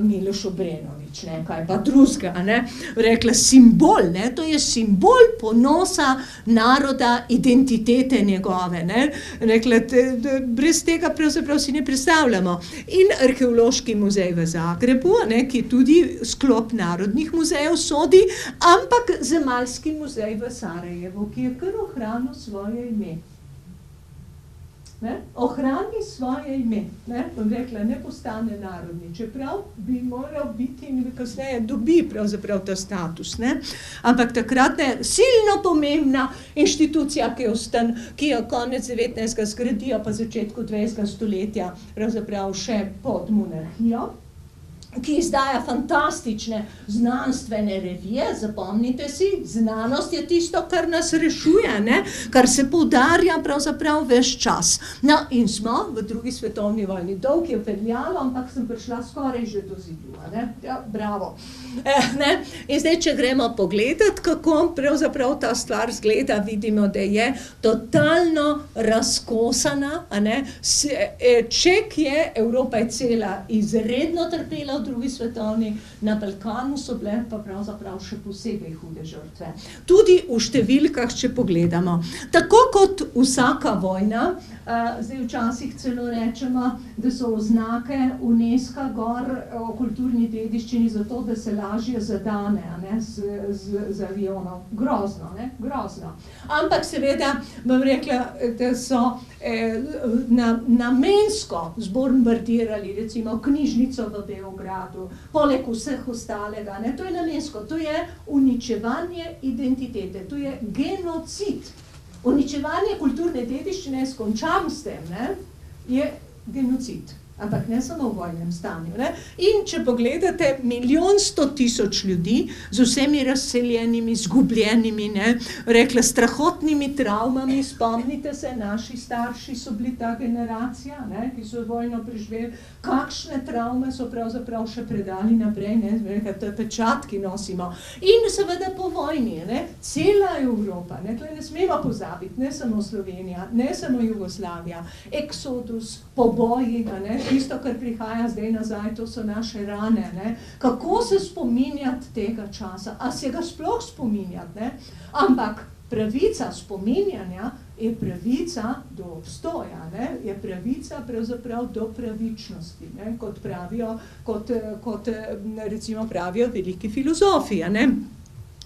[SPEAKER 2] Miloš Obrenović, ne, kaj pa drugega, ne, rekla, simbol, ne, to je simbol ponosa naroda, identitete njegove, ne, rekla, brez tega pravzaprav si ne predstavljamo. In Arheološki muzej v Zagrebu, ne, ki tudi sklop narodnih muzejev sodi, ampak Zemalski muzej v Sarajevu, ki je kar ohranil svoje ime. Ne? Ohrani svoje ime, ne? Bom rekla, ne postane narodni, čeprav bi moral biti in kasneje dobi pravzaprav ta status, ne? Ampak takrat je silno pomembna inštitucija, ki jo konec 19. zgradijo pa začetku 20. stoletja pravzaprav še pod monarhijo, ki izdaja fantastične znanstvene revije, zapomnite si, znanost je tisto, kar nas rešuje, ne? Kar se poudarja pravzaprav ves čas. No, in smo v drugi svetovni vojni, dolg je peljalo, ampak sem prišla skoraj že do zidu, ne? Ja, bravo. Ne? In zdaj, če gremo pogledati, kako pravzaprav ta stvar zgleda, vidimo, da je totalno razkosana, ne? Ček je, Evropa je cela izredno trpela v drugi svetovni, na Balkanu so bile pa pravzaprav še posebej hude žrtve. Tudi v številkah, če pogledamo. Tako kot vsaka vojna, zdaj včasih celo rečemo, da so oznake UNESCO gor o kulturni dediščini zato, da se lažje zadane, ne, z avionom. Grozno, ne, grozno. Ampak seveda, bom rekla, da so namensko zbombardirali, recimo, knjižnico v Beogradu, poleg vseh ostalega, ne, to je namensko, to je uničevanje identitete, to je genocid. Uničevanje kulturne dediščine, skončam s tem, ne, je genocid. Ampak ne samo v vojnem stanju. Ne? In če pogledate 1.100.000 ljudi z vsemi razseljenimi, zgubljenimi, ne, rekla, strahotnimi travmami, spomnite se, naši starši so bili ta generacija, ne, ki so vojno preživeli, kakšne travme so pravzaprav še predali naprej, ne, rekla, to je pečat, ki nosimo. In seveda po vojni, ne, cela Evropa, ne smemo pozabiti, ne samo Slovenija, ne samo Jugoslavija, eksodus, poboji, ne, tisto, kar prihaja zdaj nazaj, to so naše rane, ne? Kako se spominjati tega časa? A se ga sploh spominjati, ne? Ampak pravica spominjanja je pravica do obstoja, ne? Je pravica pravzaprav do pravičnosti, ne? Kot pravijo, kot recimo pravijo veliki filozofi, ne?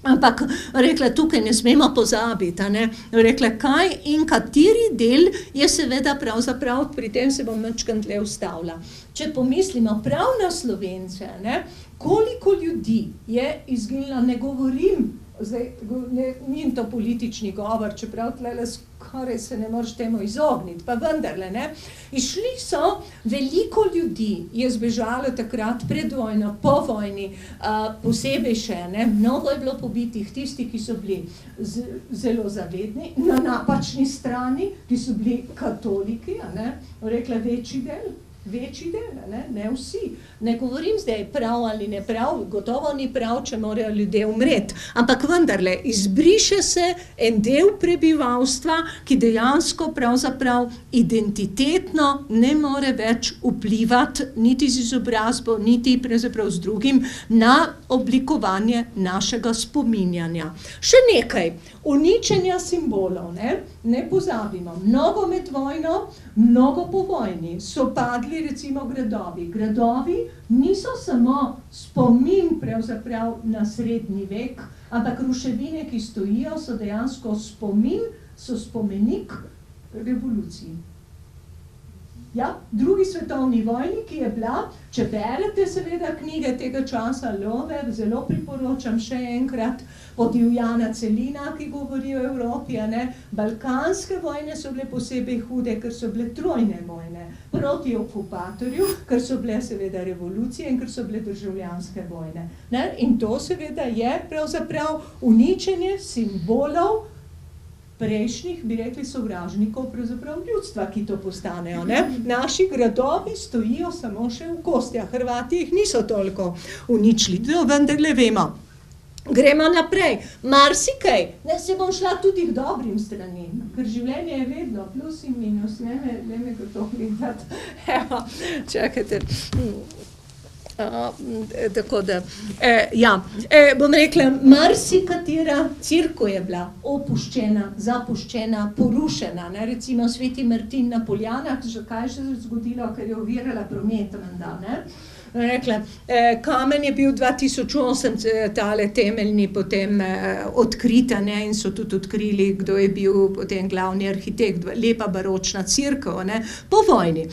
[SPEAKER 2] Ampak, rekla, tukaj ne smemo pozabiti, ne? Rekla, kaj in kateri del je seveda pravzaprav, pri tem se bom majčkeno tle ustavila. Če pomislimo prav na Slovence, ne? Koliko ljudi je izginilo, ne govorim, zdaj, ni to politični govor, čeprav tlele skoraj se ne moreš temu izogniti, pa vendarle, ne. Išli so, veliko ljudi je zbežalo takrat pred vojno, po vojni, posebej še, ne, mnogo je bilo pobitih, tisti, ki so bili zelo zavedni, na napačni strani, ki so bili katoliki, ne, rekla večji del, ne vsi. Ne govorim zdaj prav ali ne prav, gotovo ni prav, če morajo ljudje umreti, ampak vendarle, izbriše se en del prebivalstva, ki dejansko pravzaprav identitetno ne more več vplivati niti z izobrazbo, niti pravzaprav z drugim na oblikovanje našega spominjanja. Še nekaj, uničenja simbolov, ne pozabimo, mnogo med vojno, mnogo po vojni so padli recimo gradovi. Gradovi niso samo spomin pravzaprav na srednji vek, ampak ruševine, ki stojijo, so dejansko spomin, so spomenik revoluciji. Ja, drugi svetovni vojni, ki je bila, če berete seveda knjige tega časa, Love, zelo priporočam še enkrat, Podivjana celina, ki govori o Evropi, Balkanske vojne so bile posebej hude, ker so bile trojne vojne proti okupatorju, ker so bile seveda revolucije in ker so bile državljanske vojne. In to seveda je pravzaprav uničenje simbolov prejšnjih, bi rekli, sovražnikov pravzaprav ljudstva, ki to postanejo. Naši gradovi stojijo samo še v kostjah, Hrvati jih niso toliko uničili, to vendarle vemo. Gremo naprej, marsikaj, se bom šla tudi k dobrim stranim, ker življenje je vedno plus in minus, ne me kar to gledati. Evo, čakajte. Tako da, bom rekla, marsikatera cerkev je bila opuščena, zapuščena, porušena, recimo Sveti Martin na Poljanah, kaj se je zgodilo, ker je ovirala promet, menda, Rekla, kamen je bil 2008 tale temeljni potem odkrita, in so tudi odkrili, kdo je bil potem glavni arhitekt, lepa baročna cerkev, po vojni.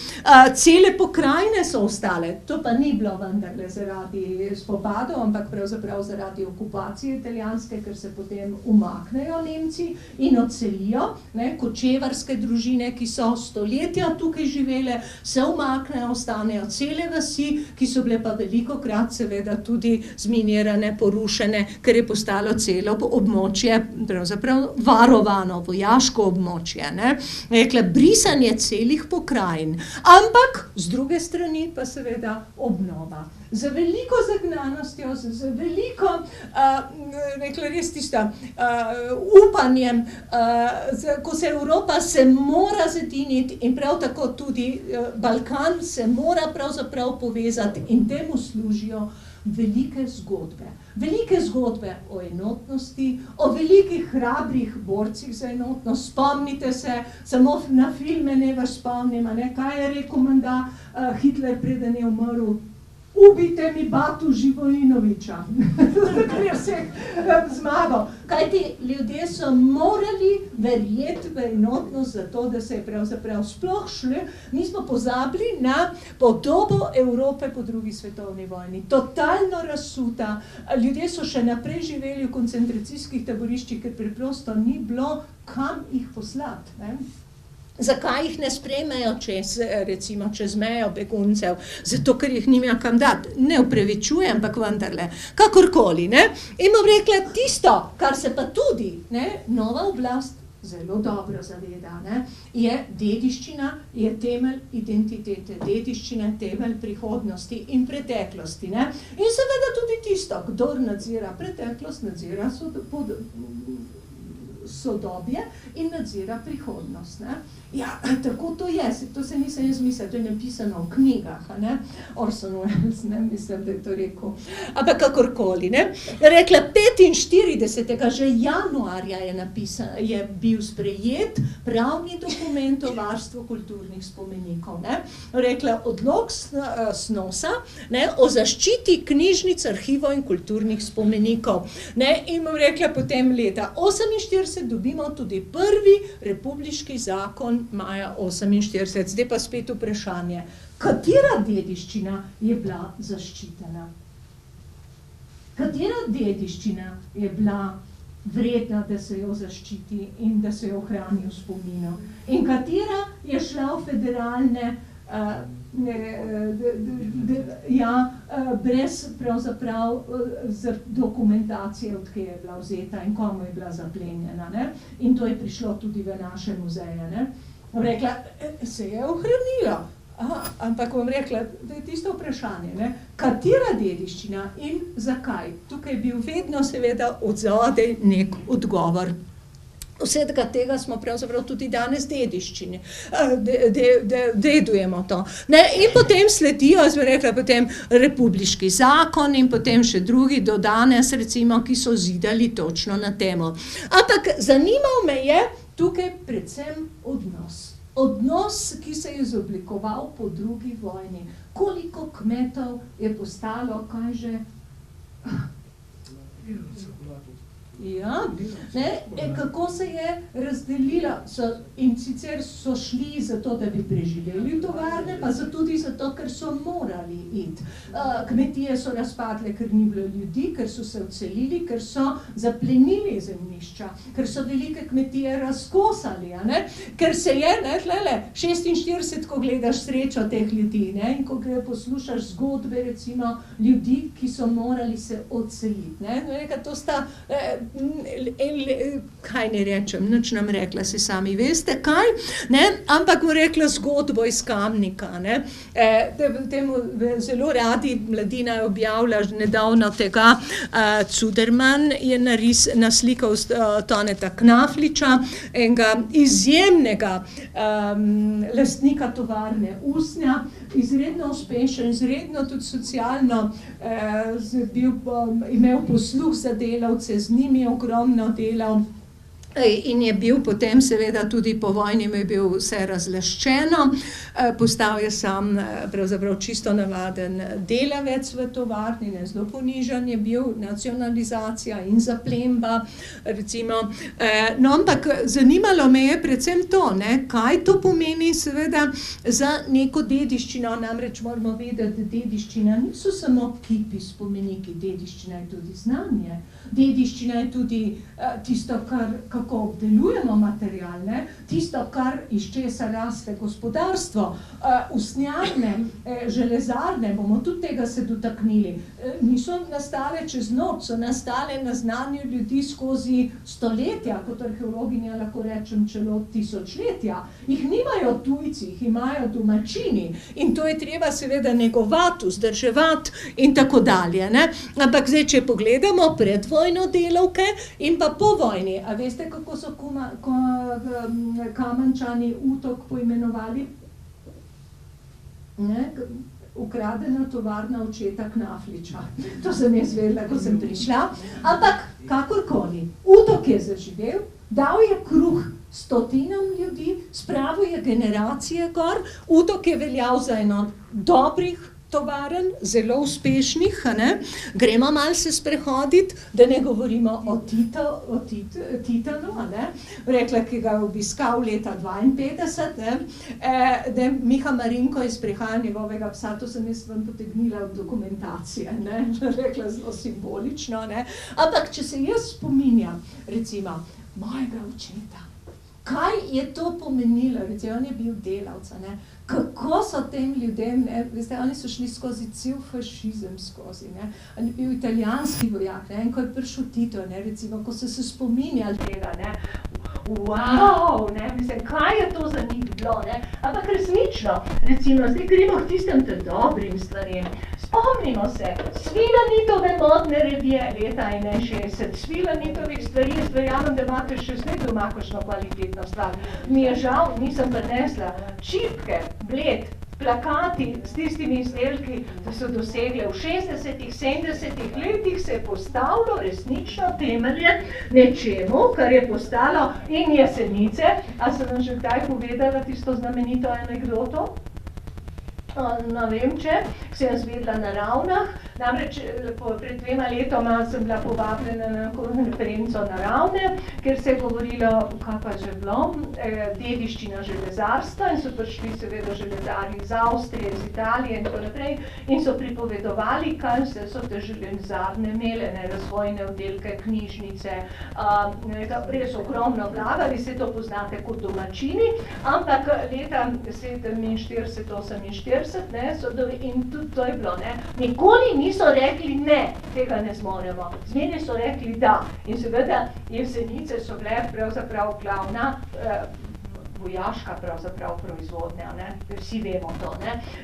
[SPEAKER 2] Cele pokrajine so ostale, to pa ni bilo vendarle zaradi spopadov, ampak pravzaprav zaradi okupacije italijanske, ker se potem umaknejo Nemci in odselijo, kočevarske družine, ki so stoletja tukaj živele, se umaknejo, ostanejo cele vasi, ki so bile pa velikokrat seveda tudi zminirane, porušene, ker je postalo celo območje, pravzaprav varovano, vojaško območje, Rekla, brisanje celih pokrajin, ampak z druge strani pa seveda obnova. Z veliko zagnanostjo, z veliko, rekla res tista, upanjem, ko se Evropa se mora zediniti in prav tako tudi Balkan se mora pravzaprav povezati in temu služijo velike zgodbe. Velike zgodbe o enotnosti, o velikih hrabrih borcih za enotnost. Spomnite se, samo na filme ne vas spomnim, kaj je rekel menda Hitler, preden je umrl. Ubijte mi Batu Živojinoviča, ker je vseh zmagal. Kajti ljudje so morali verjeti v enotnost zato, da se je pravzaprav sploh šli. Mi smo pozabili na podobo Evrope po drugi svetovni vojni. Totalno razsuta. Ljudje so še naprej živeli v koncentracijskih taboriščih, ker preprosto ni bilo kam jih poslati. Zakaj jih ne sprejmejo čez mejo beguncev? Zato, ker jih nimajo kam dati. Ne upravičujem, ampak vendarle. Kakorkoli, In bom rekla tisto, kar se pa tudi, nova oblast zelo dobro zaveda, je dediščina, je temelj identitete, dediščina je temelj prihodnosti in preteklosti, In seveda tudi tisto, kdor nadzira preteklost, nadzira sodobje in nadzira prihodnost. Ja, tako to je, to se nisem jaz mislila, to je napisano v knjigah, Orson Welles, mislim, da je to rekel. Ampak kakorkoli, Rekla, 45. že januarja je bil sprejet pravni dokument o varstvu kulturnih spomenikov. Rekla, odlok SNOS-a o zaščiti knjižnic, arhivov in kulturnih spomenikov. In bom rekla, potem leta 1948 dobimo tudi prvi republiški zakon maja 1948. Zdaj pa spet vprašanje, katera dediščina je bila zaščitena? Katera dediščina je bila vredna, da se jo zaščiti in da se jo ohrani v spominu? In katera je šla v federalne, brez pravzaprav dokumentacije, odkje je bila vzeta in komu je bila zaplenjena. In to je prišlo tudi v naše muzeje. Rekla, se je ohranilo. Ampak bom rekla, da je tisto vprašanje, katera dediščina in zakaj? Tukaj je bil vedno seveda odzadaj nek odgovor. Vsega tega smo pravzaprav tudi danes dediščini, dedujemo to. In potem sledijo, jaz bi rekla, potem republiški zakon in potem še drugi do danes, recimo, ki so zidali točno na temo. Ampak zanimal me je tukaj predvsem odnos. Odnos, ki se je izoblikoval po drugi vojni. Koliko kmetov je postalo, kaj že? Ja, kako se je razdelila, in sicer so šli zato, da bi preživeli v tovarne, pa tudi zato, ker so morali iti. Kmetije so razpadle, ker ni bilo ljudi, ker so se odselili, ker so zaplenili zemljišča, ker so velike kmetije razkosali, ker se je, 46, ko gledaš srečo teh ljudi, in ko poslušaš zgodbe, recimo, ljudi, ki so morali se odseliti. To sta kaj ne rečem, nič nam rekla, si sami veste kaj, ampak mu rekla zgodbo iz Kamnika. Temu zelo radi mladina objavlja nedavno tega, Cuderman je naslikal Toneta Knafliča, enega izjemnega lastnika tovarne usnja, izredno uspešen, izredno tudi socialno imel posluh za delavce, z njimi je ogromno delal in je bil potem seveda tudi po vojni je bil vse razlaščeno, postal je sam pravzaprav čisto navaden delavec v tovarni, zelo ponižan je bil, nacionalizacija in zaplemba, recimo. No, ampak zanimalo me je predvsem to, kaj to pomeni seveda za neko dediščino, namreč moramo vedeti, da dediščina niso samo kipi, spomeniki, dediščina je tudi znanje, dediščina je tudi tisto, kako obdelujemo material, tisto, kar iz česa raste gospodarstvo, usnjarne, železarne, bomo tudi tega se dotaknili, niso nastale čez noč, so nastale na znanju ljudi skozi stoletja, kot arheologinja lahko rečem celo tisočletja, jih nimajo tujci, jih imajo domačini in to je treba seveda negovati, vzdrževati in tako dalje. Ampak zdaj, če pogledamo predvojno delavke in pa po vojni, a veste, kako so Kamenčani Utok poimenovali? Ukradena tovarna očeta Knafliča. To sem jaz vedela, ko sem prišla. Ampak, kakorkoli, Utok je zaživel, dal je kruh stotinam ljudi, spravil je generacije gor, Utok je veljal za eno dobrih tovaren, zelo uspešnih, gremo malo se sprehoditi, da ne govorimo o Titanu, rekla, ki ga je obiskal leta 52, da Miha Marinko je sprehajal njegovega psa, to sem jaz vam potegnila od dokumentacije, rekla zelo simbolično, ampak če se jaz spominjam, recimo, mojega očeta, kaj je to pomenilo, recimo, on je bil delavca, kako so tem ljudem, veste, oni so šli skozi cel fašizem skozi, on je bil italijanski vojak, in ko je prišel Tito, recimo, ko so se spominjali tega, wow, mislim, kaj je to za njih bilo, ampak resnično, recimo, zdaj gremo k tistem dobrim stvarem. Spomnimo se, Svilanitove modne revije leta 61, Svilanitovih stvari, jaz verjamem, da imate še zdaj doma kakšno kvalitetno stvar. Mi je žal, nisem prinesla čipke, bled, plakati s tistimi izdelki, da so dosegle v 60-ih, 70-ih letih, se je postavilo resnično temelje nečemu, kar je postalo in Jesenice. A sem vam že kdaj povedala tisto znamenito anekdoto? Ne vem, če sem jaz vedela na Ravnah, namreč pred 2 letoma sem bila povabljena na konferenco na Ravne, kjer se je govorilo, kaj pa že bilo, dediščina železarstva in so prišli seveda železarji iz Avstrije, iz Italije in tako naprej in so pripovedovali, kaj vse so te železarne imele, razvojne oddelke, knjižnice, res ogromno vlagali, se to poznate kot domačini, ampak leta 47-48 in tudi to je bilo, nikoli niso rekli ne, tega ne zmoremo, zmeraj so rekli da in seveda Jesenice so bile pravzaprav glavna vojaška pravzaprav proizvodnja, vsi vemo to,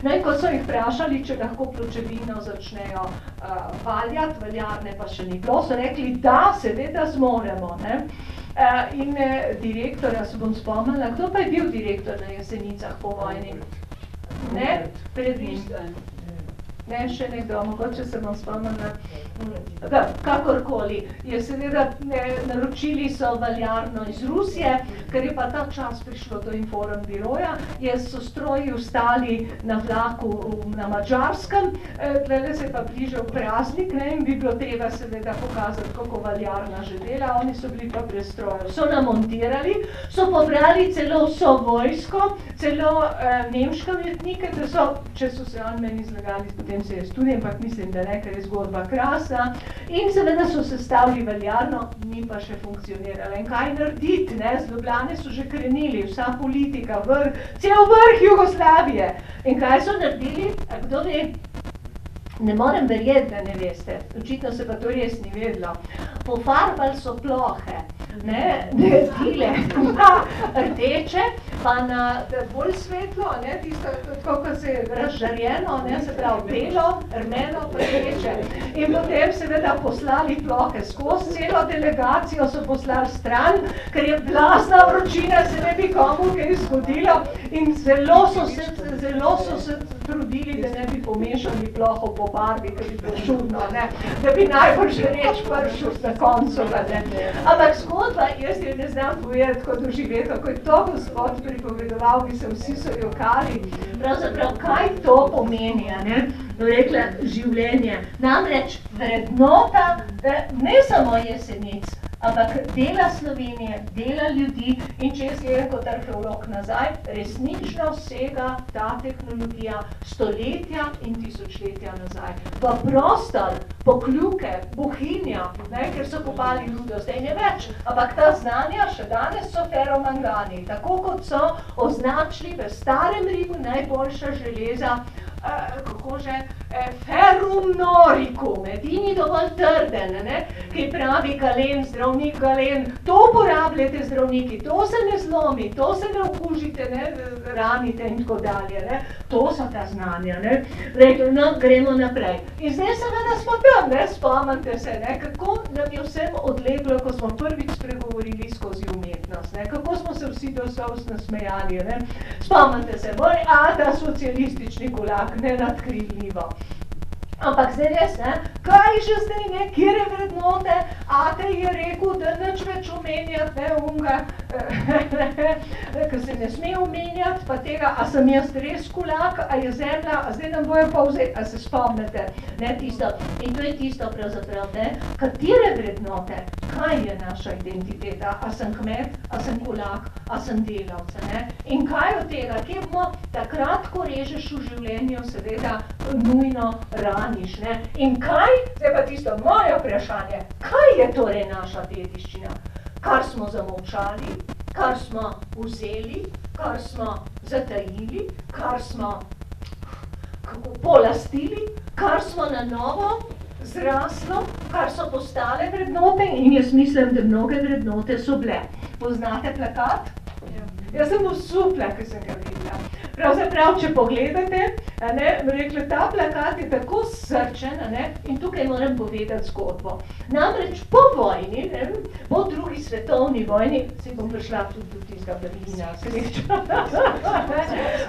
[SPEAKER 2] No in ko so jih vprašali, če lahko pločevino začnejo valjati, valjarne pa še ni bilo, so rekli da, seveda zmoremo, in direktorja se bom spomnila, kdo pa je bil direktor na Jesenicah po vojni? ne, še nekdo, mogoče se bom spomnila, kakorkoli, je seveda naročili so valjarno iz Rusije, ker je pa ta čas prišlo do informbiroja, so stroji ostali na vlaku na Madžarskem, tlele se pa bližal praznik, ne, in bi bilo treba seveda pokazati, kako valjarna že dela, oni so bili pa brez strojev. So namontirali, so pobrali celo vso vojsko, celo nemške ujetnike, da so, če so se on meni zlagali, potem se je tudi, ampak mislim, da ne, ker je zgodba krasna. In seveda so sestavili valjarno, ni pa še funkcionirala. In kaj narediti, ne? Z Ljubljane so že krenili, vsa politika, cel vrh Jugoslavije. In kaj so naredili? A kdo ve? Ne morem verjeti, da ne veste. Očitno se pa to res ni vedlo. Pofarbali so plohe, ne, tile na rdeče, pa na bolj svetlo, ne, tisto, tako kot se je razžarjeno, ne, se pravi belo, rmeno, pa rdeče. In potem seveda poslali plohe skozi, celo delegacijo so poslali stran, ker je blazna vročina, se ne bi komu kaj zgodilo in zelo so se trudili, da ne bi pomešali ploho po barvi, ker bi bilo čudno, ne, da bi najbolj reč pršil na koncu, ne. Ampak zgodba, jaz je ne znam povedati, kot doživeto, ko je to gospod pripovedoval, bi se vsi so jokali, pravzaprav, kaj to pomeni, ne, rekla življenje. Namreč vrednota, ne samo Jesenic, ampak dela Slovenije, dela ljudi in če jaz gledam kot arheolog nazaj, resnično sega ta tehnologija stoletja in tisočletja nazaj. V prostor, pokljuke, bohinja, ne, ker so kopali rudo, zdaj ne več, ampak ta znanja še danes so feromangani, tako kot so označili v starem Rimu najboljša železa, kako že, ferrum noricum, edini dovolj trden, ne, ki pravi Galen, zdravnik Galen, to uporabljate zdravniki, to se ne zlomi, to se ne okužite, ne, ranite in tako dalje, ne, to so ta znanja, ne, rekli, no, gremo naprej. In zdaj seveda smo tam, ne, spomnite se, ne, kako nam je vsem odleglo, ko smo prvič spregovorili skozi umetnost, ne, kako smo se vsi do solz nasmejali, ne, spomnite se, moj ata socialistični kulak, nenadkriljivo. Ampak zdaj res, ne, kaj že zdaj, ne, kjere vrednote, ate je rekel, da nič več omenjati, ne, unga, ker se ne sme omenjati, pa tega, a sem jaz res kulak, a je zemlja, a zdaj nam bojo pa vzeti, a se spomnite, ne, tisto. In to je tisto pravzaprav, ne, katere vrednote, kaj je naša identiteta, a sem kmet, a sem kulak, a sem delavca, ne, in kaj od tega, kje bomo takrat, ko režeš v življenju, seveda nujno raniš, ne, in kaj, zdaj pa tisto moje vprašanje, kaj je torej naša dediščina? Kar smo zamolčali, kar smo vzeli, kar smo zatajili, kar smo polastili, kar smo na novo zraslo, kar so postale vrednote in jaz mislim, da mnoge vrednote so bile. Poznate plakat? Jaz sem osupla, ko sem ga videla. Pravzaprav, če pogledate, ne, rekla, ta plakat je tako srčen, ne, in tukaj moram povedati zgodbo. Namreč po vojni, ne, po drugi svetovni vojni, se bom prišla tudi do tistega Berlina, sreča,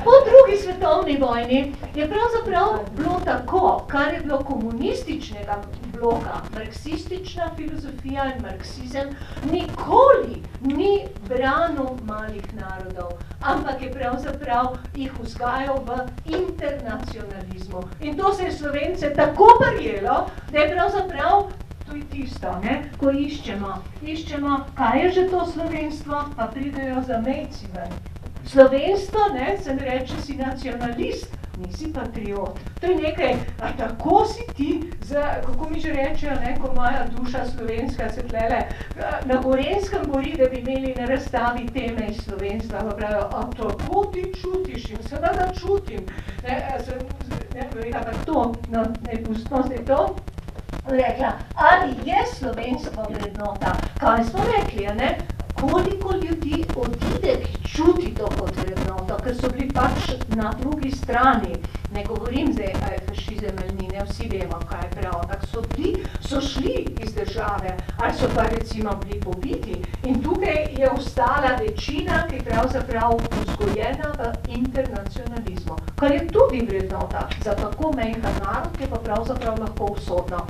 [SPEAKER 2] po drugi svetovni vojni je pravzaprav bilo tako, kar je bilo komunističnega bloka, marksistična filozofija in marksizem, nikoli ni branil malih narodov, ampak je pravzaprav jih vzgajal v internacionalizmu. In to se je Slovence tako prijelo, da je pravzaprav to je tisto, ne, ko iščemo, kaj je že to slovenstvo, pa pridejo zamejci ven. Slovenstvo, ne, se mi reče, si nacionalist, nisi patriot. To je nekaj, a tako si ti, kako mi že rečejo, ne, ko moja duša slovenska se tlele na Gorenjskem bori, da bi imeli na razstavi teme iz slovenstva, pa pravijo, a tako ti čutiš, in seveda čutim, ne, ampak to, no, nepustnost je to, rekla, ali je slovenstvo vrednota, kaj smo rekli, ne, koliko ljudi odide, ki čuti to kot vrednoto, ker so bili pač na drugi strani, Ne govorim zdaj, a je fašizem ali ne, vsi vemo, kaj je prav, ampak so šli iz države, ali so pa recimo bili pobiti. In tukaj je ostala večina, ki je pravzaprav vzgojena v internacionalizmu, kar je tudi vrednota za tako majhen narod, ki pa pravzaprav lahko usodno.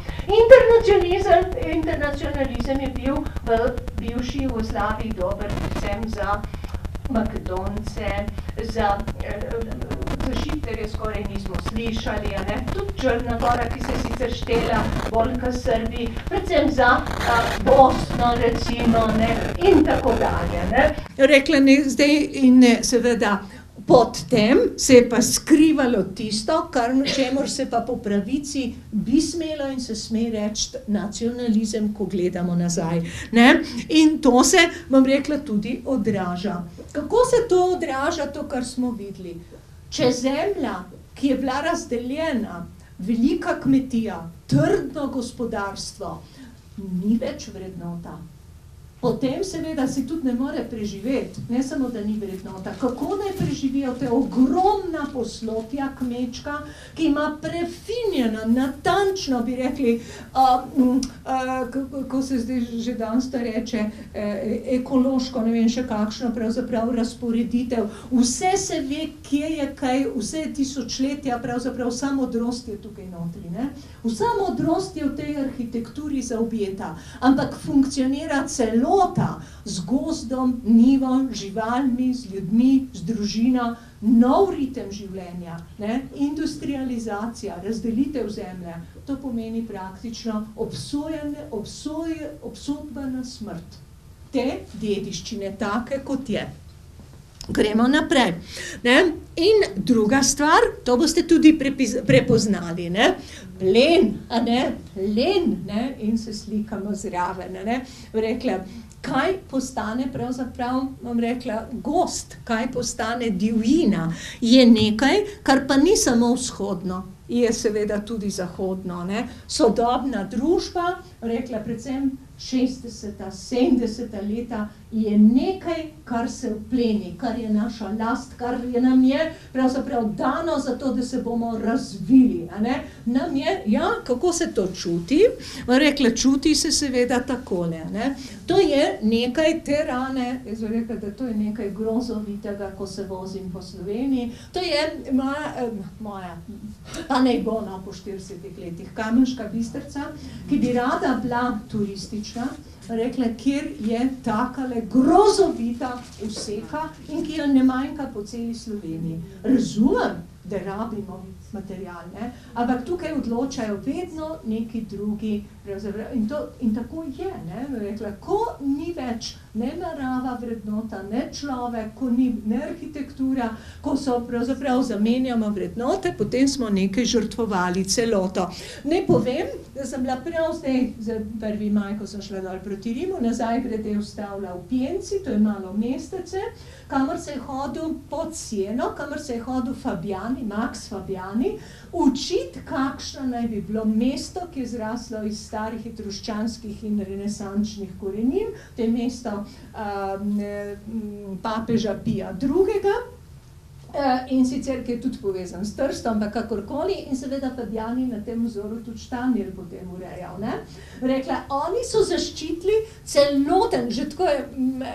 [SPEAKER 2] Internacionalizem je bil v bivši Jugoslaviji dober predvsem za Makedonce, za Šipterje skoraj nismo slišali, ne? Tudi Črna Gora, ki se sicer štela bolj kot Srbi, predvsem za Bosno recimo, ne? In tako dalje. Ne?
[SPEAKER 3] Rekla ne, zdaj in ne, seveda, pod tem se je pa skrivalo tisto, čemur se pa po pravici bi smelo in se sme reči nacionalizem, ko gledamo nazaj. Ne? In to se, bom rekla, tudi odraža. Kako se to odraža, to, kar smo videli? Če zemlja, ki je bila razdeljena, velika kmetija, trdno gospodarstvo, ni več vrednota. Potem seveda si tudi ne more preživeti, ne samo, da ni vrednota. Kako naj preživijo te ogromna poslopja kmečka, ki ima prefinjeno, natančno, bi rekli, kako se zdaj že danes to reče, ekološko, ne vem še kakšno, pravzaprav razporeditev. Vse se ve, kje je kaj, vse tisočletja, pravzaprav vsa modrost je tukaj notri, ne? Vsa modrost je v tej arhitekturi zaobjeta, ampak funkcionira celota z gozdom, njivo, živalmi, z ljudmi, z družino, nov ritem življenja, ne? Industrializacija, razdelitev zemlje, to pomeni praktično obsodba na smrt. Te dediščine take, kot je. Gremo naprej. Ne? In druga stvar, to boste tudi prepoznali, ne? Plen, a ne? Len, ne? In se slikamo zraven, ne? Rekla, kaj postane pravzaprav, bom rekla, gost, kaj postane divjina, je nekaj, kar pa ni samo vzhodno, je seveda tudi zahodno, ne? Sodobna družba, rekla predvsem 60., 70. leta, je nekaj, kar se vpleni, kar je naša last, kar je nam je pravzaprav dano za to, da se bomo razvili, a ne? Nam je, ja, kako se to čuti? Rekla, čuti se seveda takole, ne? To je nekaj te rane, jaz bi rekla, da to je nekaj grozovitega, ko se vozim po Sloveniji, to je moja, pa naj bo po 40 letih, Kamenška Bistrica, ki bi rada bila turistična, rekla, kjer je takale grozovita useka in ki jo ne manjka po celi Sloveniji. Razumem, da rabimo material, ne? Ampak tukaj odločajo vedno neki drugi, in tako je, ne? Rekla, ko ni več ne narava vrednota, ne človek, ko ni ne arhitektura, ko so pravzaprav zamenjamo vrednote, potem smo nekaj žrtvovali celoto. Ne povem, da sem bila prav zdaj, za 1. maj, ko sem šla dol proti Rimu, nazaj grede ustavila v Pienci, to je malo mestece, kamor se je hodil pod Sieno, kamor se je hodil Fabiani, Max Fabiani, učiti, kakšno naj bi bilo mesto, ki je zraslo iz starih etruščanskih in renesančnih korenin, to je mesto papeža Pija II. In sicer, ki je tudi povezan s Trstom, ampak kakorkoli, in seveda Fabiani na tem vzoru tudi Štanjel potem urejal, ne? Rekla, oni so zaščitili celoten, že tako je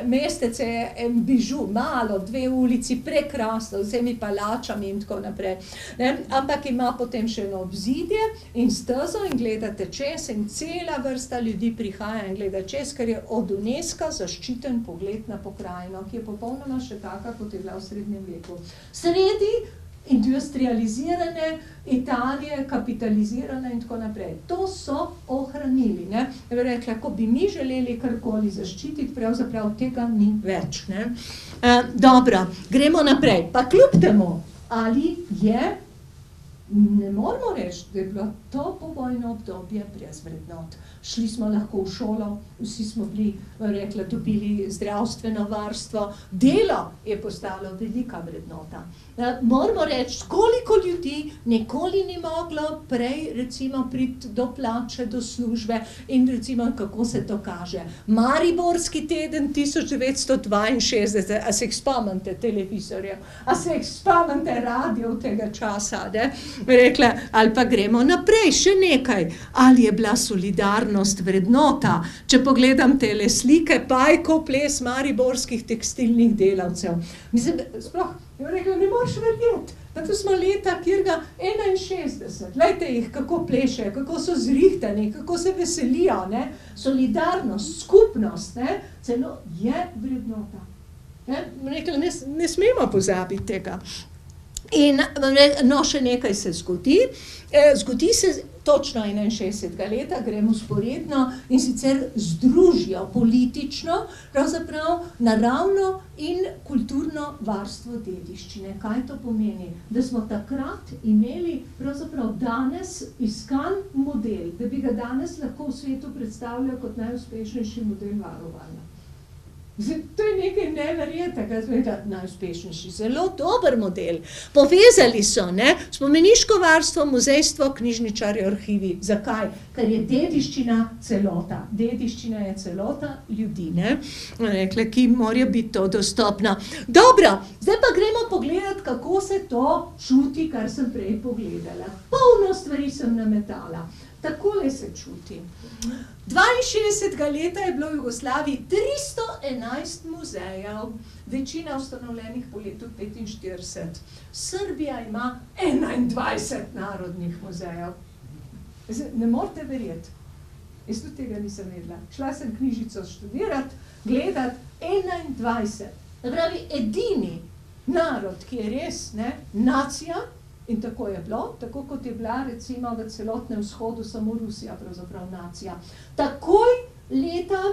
[SPEAKER 3] mestece bižu, malo, 2 ulici, prekrasno, z vsemi palačami in tako naprej, ne? Ampak ima potem še eno obzidje in stezo in gledate čez in cela vrsta ljudi prihaja in gleda čez, ker je od UNESCO zaščiten pogled na pokrajino, ki je popolnoma še taka, kot je bila v srednjem veku. Sredi industrializirane Italije, kapitalizirane in tako naprej. To so ohranili, ne? Rekla, ko bi mi želeli karkoli zaščititi, pravzaprav tega ni več, ne? Dobro, gremo naprej. Pa kljub temu, ali je, ne moramo reči, da je bilo to povojno obdobje brez vrednot. šli smo lahko v šolo, vsi smo bili, rekla, dobili zdravstveno varstvo, delo je postalo velika vrednota. Moramo reči, koliko ljudi nikoli ni moglo prej, recimo, priti do plače, do službe in recimo, kako se to kaže. Mariborski teden 1962, a se jih spomnite televizorjev, a se jih spomnite radijev tega časa, ne? Rekla, ali pa gremo naprej, še nekaj, ali je bila solidarnost vrednota, če pogledam tele slike, pajkov ples mariborskih tekstilnih delavcev. Mislim, sploh, rekla, ne moreš verjeti, da to smo leta, kjer ga 61, glejte jih, kako plešejo, kako so zrihtani, kako se veselijo, ne? Solidarnost, skupnost, ne? Celo je vrednota. Rekla, ne smemo pozabiti tega. In no, še nekaj se zgodi. Zgodi se točno 61. leta, gremo sporedno in sicer združijo politično, pravzaprav naravno in kulturno varstvo dediščine. Kaj to pomeni? Da smo takrat imeli pravzaprav danes iskan model, da bi ga danes lahko v svetu predstavljal kot najuspešnejši model varovanja. To je nekaj neverjetnega, najuspešnejši, zelo dober model. Povezali so, ne, spomeniško varstvo, muzejstvo, knjižničarji, arhivi. Zakaj? Ker je dediščina celota. Dediščina je celota ljudi, ne, rekla, ki morajo biti to dostopno. Dobro, zdaj pa gremo pogledati, kako se to čuti, kar sem prej pogledala. Polno stvari sem nametala. Takole se čuti. 62. leta je bilo v Jugoslaviji 311 muzejev, večina ustanovljenih po letu 45. Srbija ima 21 narodnih muzejev. Ne morete verjeti. Jaz tudi tega nisem vedela. Šla sem knjižico študirati, gledati 21. Da pravi, edini narod, ki je res, ne, nacija, in tako je bilo, tako kot je bila recimo v celotnem vzhodu samo Rusija pravzaprav nacija. Takoj leta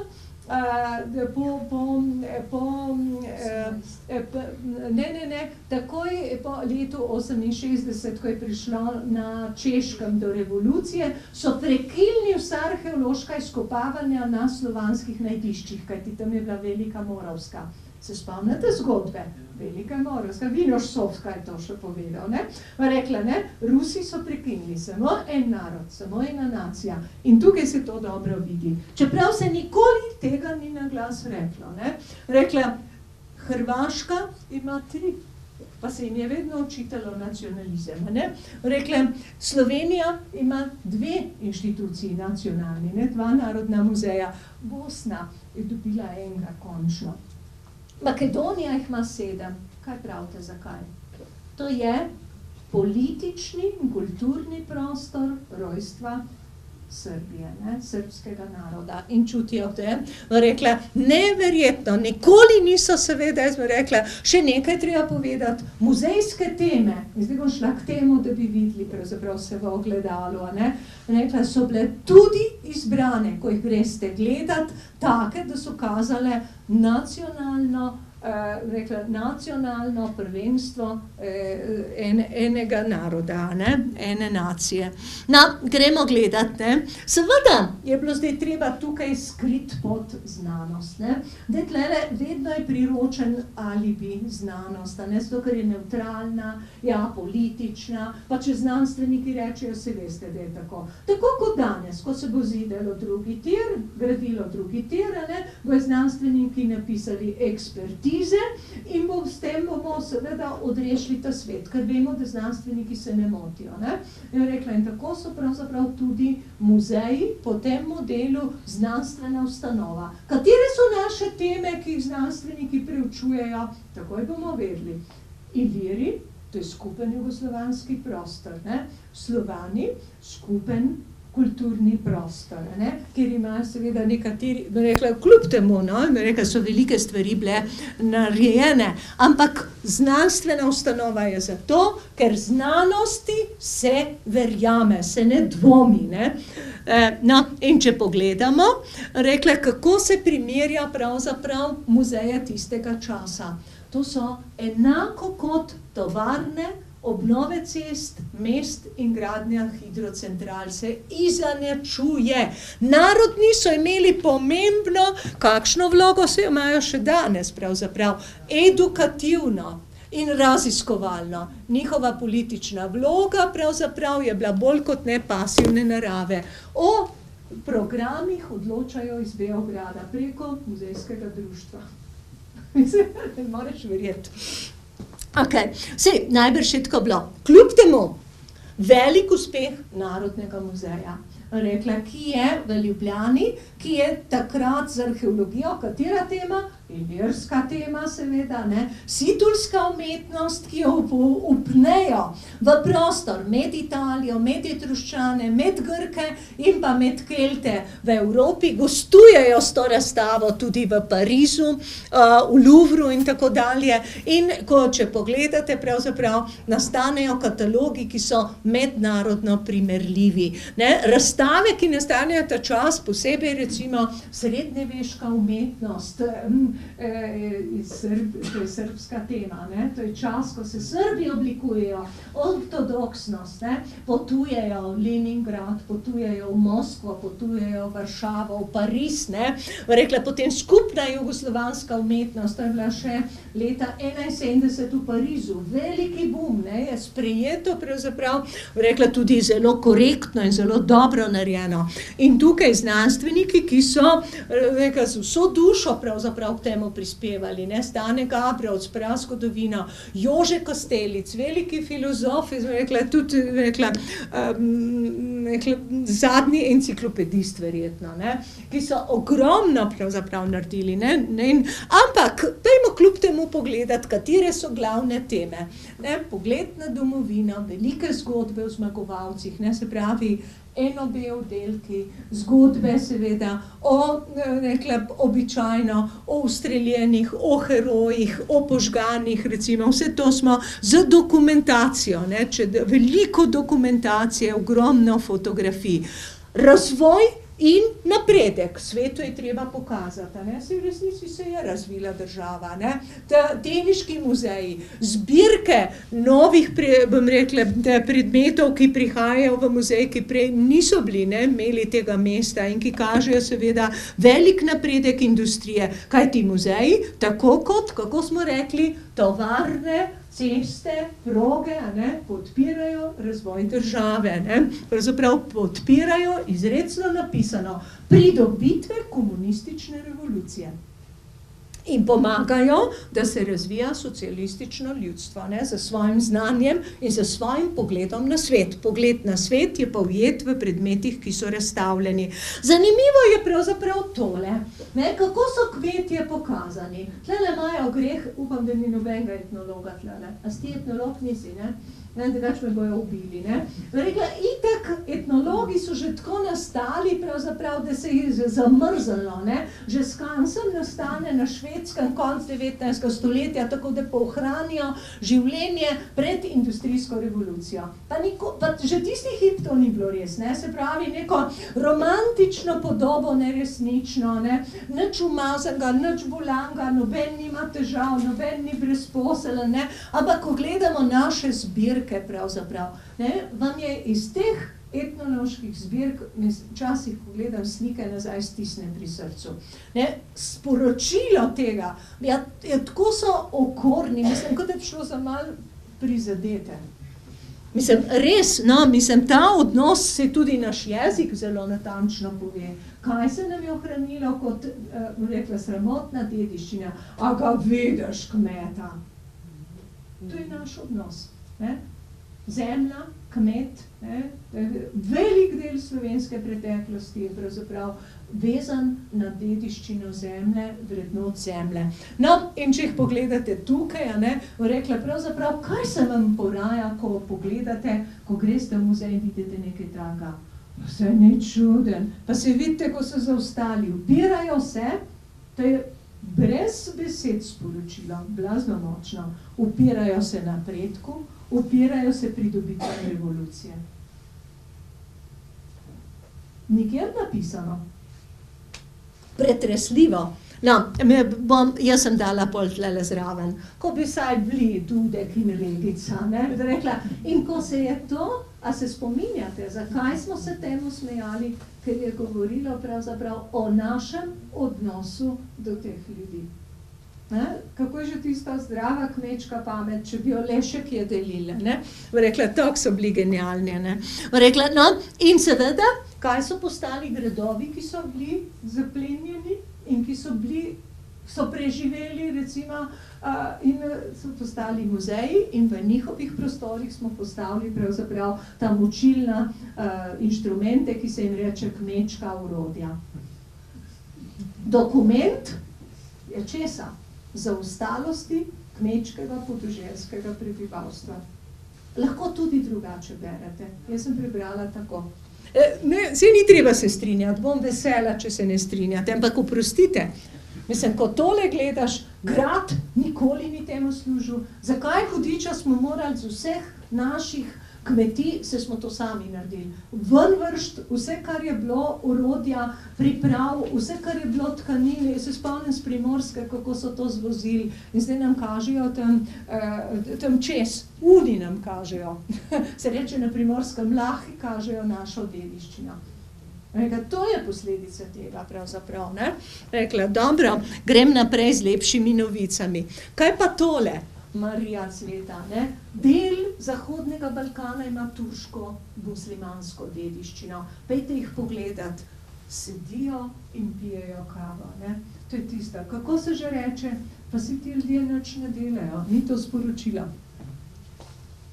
[SPEAKER 3] takoj po letu 68, ko je prišlo na Češkem do revolucije, so prekinili vsa arheološka izkopavanja na slovanskih najdiščih, kajti tam je bila Velika Moravska. Se spomnite zgodbe? Velika Moravska, Vinoš-Sovska je to še povedal, ne? Rekla, ne, Rusi so prekinili, samo en narod, samo ena nacija. In tukaj se to dobro vidi. Čeprav se nikoli tega ni na glas reklo, ne? Rekla, Hrvaška ima 3, pa se jim je vedno očitalo nacionalizem, ne? Rekla, Slovenija ima 2 inštituciji nacionalni, ne? 2 narodna muzeja. Bosna je dobila enega končno. Makedonija jih ima 7. Kaj pravite, zakaj? To je politični in kulturni prostor rojstva Srbije, ne, srbskega naroda. In čutijo te, rekla, neverjetno, nikoli niso seveda, jaz bi rekla, še nekaj treba povedati, muzejske teme, in zdaj bom šla k temu, da bi videli pravzaprav se v ogledalu, ne, rekla, so bile tudi izbrane, ko jih greste gledati, take, da so kazale nacionalno, rekla, nacionalno prvenstvo enega naroda, ne, ene nacije. No, gremo gledati, ne. Seveda je bilo zdaj treba tukaj skrit pod znanost, ne. Zdaj tlele vedno je priročen alibi znanost, ne, zato ker je neutralna, ja, politična, pa če znanstveniki rečejo, se veste, da je tako. Tako kot danes, ko se bo zidalo drugi tir, gradilo drugi tir, ne, bo znanstveniki napisali ekspertize in s tem bomo seveda odrešili ta svet, ker vemo, da znanstveniki se ne motijo, ne. In rekla, in tako so pravzaprav tudi muzeji po tem modelu znanstvena ustanova. Katere so naše teme, ki jih znanstveniki preučujejo? Takoj bomo vedeli. Iliri, to je skupen jugoslovanski prostor, ne. Slovani, skupen kulturni prostor, ne, kjer imajo seveda nekateri, rekla, kljub temu, no, rekla, so velike stvari bile narejene, ampak znanstvena ustanova je zato, ker znanosti se verjame, se ne dvomi, ne. No, in če pogledamo, rekla, kako se primerja pravzaprav muzeje tistega časa. To so enako kot tovarne obnove cest, mest in gradnja hidrocentral se izenačuje. Narodni so imeli pomembno, kakšno vlogo se imajo še danes, pravzaprav edukativno in raziskovalno. Njihova politična vloga pravzaprav je bila bolj kot ne pasivne narave. O programih odločajo iz Beograda preko muzejskega društva. Ne moreš verjeti. Okay. Sej, najbrž je tako bilo. Kljub temu, velik uspeh Narodnega muzeja, rekla, ki je v Ljubljani, ki je takrat z arheologijo, katera tema? Ilirska tema, seveda, ne? Situlska umetnost, ki jo upnejo v prostor med Italijo, med Etruščane, med Grke in pa med Kelte v Evropi, gostujejo s to razstavo tudi v Parizu, v Louvru in tako dalje. In če pogledate, pravzaprav nastanejo katalogi, ki so mednarodno primerljivi. Ne? Razstave, ki nastanejo ta čas, posebej recimo srednjeveška umetnost, to je srbska tema, ne? To je čas, ko se Srbi oblikujejo, ortodoksnost, ne? Potujejo v Leningrad, potujejo v Moskvo, potujejo v Varšavo, v Pariz, ne? Rekla, potem skupna jugoslovanska umetnost, to je bila še leta 71 v Parizu, veliki boom, ne? Je sprejeto pravzaprav, rekla, tudi zelo korektno in zelo dobro narejeno. In tukaj znanstveniki, ki so, rekla, z vso dušo pravzaprav temu prispevali, ne, Stane Gabrovc, Prazgodovina, Jože Kostelic, veliki filozof, rekla, tudi, rekla, zadnji enciklopedist verjetno, ne, ki so ogromno pravzaprav naredili, ne, ampak dajmo kljub temu pogledati, katere so glavne teme, ne, pogled na domovino, velike zgodbe o zmagovalcih, ne, se pravi, enobe oddelki, zgodbe seveda, rekla, običajno, o ustreljenih, o herojih, o požganih, recimo, vse to smo z dokumentacijo, ne, veliko dokumentacije, ogromno fotografij. Razvoj in napredek, svetu je treba pokazati, ne, se v resnici se je razvila država, ne, Teniški muzeji, zbirke novih, bom rekla, predmetov, ki prihajajo v muzej, ki prej niso bili, ne, imeli tega mesta in ki kažejo seveda velik napredek industrije, kaj ti muzeji, tako kot, kako smo rekli, tovarne, ceste, proge, ne, podpirajo razvoj države, ne, pravzaprav podpirajo, izrecno napisano, pridobitve komunistične revolucije. In pomagajo, da se razvija socialistično ljudstvo, ne, z svojim znanjem in z svojim pogledom na svet. Pogled na svet je pa ujet v predmetih, ki so razstavljeni. Zanimivo je pravzaprav tole, ne, kako so kmetje pokazani. Tlele imajo greh, upam, da ni nobenega etnologa tlele. A si ti etnolog nisi, ne? Ne, drugače me bojo ubili, ne. Rekla, itak etnologi so že tako nastali, pravzaprav, da se jih zamrzalo, ne. Že Skansen nastane na Švedskem konc 19. stoletja, tako da pa ohranijo življenje pred industrijsko revolucijo. Pa že tisti hip to ni bilo res, ne. Se pravi, neko romantično podobo, neresnično, ne. Nič umazanega, nič bolanga, noben nima težav, noben ni brezposeln, ne. Ampak, ko gledamo naše zbirke, pravzaprav, ne, vam je iz teh etnoloških zbirk, včasih, ko gledam slike nazaj, stisne pri srcu. Ne, sporočilo tega, tako so okorni, mislim, kot da bi šlo za malo prizadete. Mislim, res, no, mislim, ta odnos se tudi naš jezik zelo natančno pove. Kaj se nam je ohranilo kot, rekla, sramotna dediščina? A ga vidiš, kmeta? To je naš odnos, ne? Zemlja, kmet, ne? Velik del slovenske preteklosti je pravzaprav vezan na dediščino zemlje, vrednot zemlje. No, in če jih pogledate tukaj, ne, rekla pravzaprav, kaj se vam poraja, ko pogledate, ko greste v muzej in vidite nekaj takega? Se ni čuden, pa se vidite, ko so zaostali, upirajo se, to je brez besed sporočilo, blazno močno, upirajo se napredku, upirajo se pridobitvam revolucije. Nikjer napisano. Pretresljivo. No, jaz sem dala pol tlele zraven, ko bi saj bili Dudek in Regica, ne, rekla, in ko se je to, a se spominjate, zakaj smo se temu smejali, ker je govorilo pravzaprav o našem odnosu do teh ljudi. Ne? Kako je že tista zdrava kmečka pamet, če bi jo le še kje delila, ne? Rekla, tako so bili genialni, ne? Rekla, no, in seveda, kaj so postali gradovi, ki so bili zaplenjeni in ki so preživeli, recimo, in so postali muzeji in v njihovih prostorih smo postavili pravzaprav ta močilna inštrumente, ki se jim reče kmečka orodja. Dokument je česa? Zaostalosti kmečkega podeželskega prebivalstva. Lahko tudi drugače berete. Jaz sem prebrala tako. Saj ni treba se strinjati, bom vesela, če se ne strinjate, ampak oprostite. Mislim, ko tole gledaš, grad nikoli ni temu služil. Zakaj hudiča smo morali z vseh naših kmetij, se smo to sami naredili. Ven vršt, vse, kar je bilo orodja, priprav, vse, kar je bilo tkanine, jaz se spomnim s Primorske, kako so to zvozili in zdaj nam kažejo tam čez, udi nam kažejo. Se reče na Primorskem, lahko kažejo našo dediščino. Rekla, to je posledica tega pravzaprav, ne? Rekla, dobro, grem naprej z lepšimi novicami. Kaj pa tole? Marija Cveta, ne? Del Zahodnega Balkana ima turško-muslimansko dediščino. Pejte jih pogledat. Sedijo in pijejo kavo, ne? To je tisto. Kako se že reče? Pa si ti ljudje nič ne delajo. Ni to sporočilo.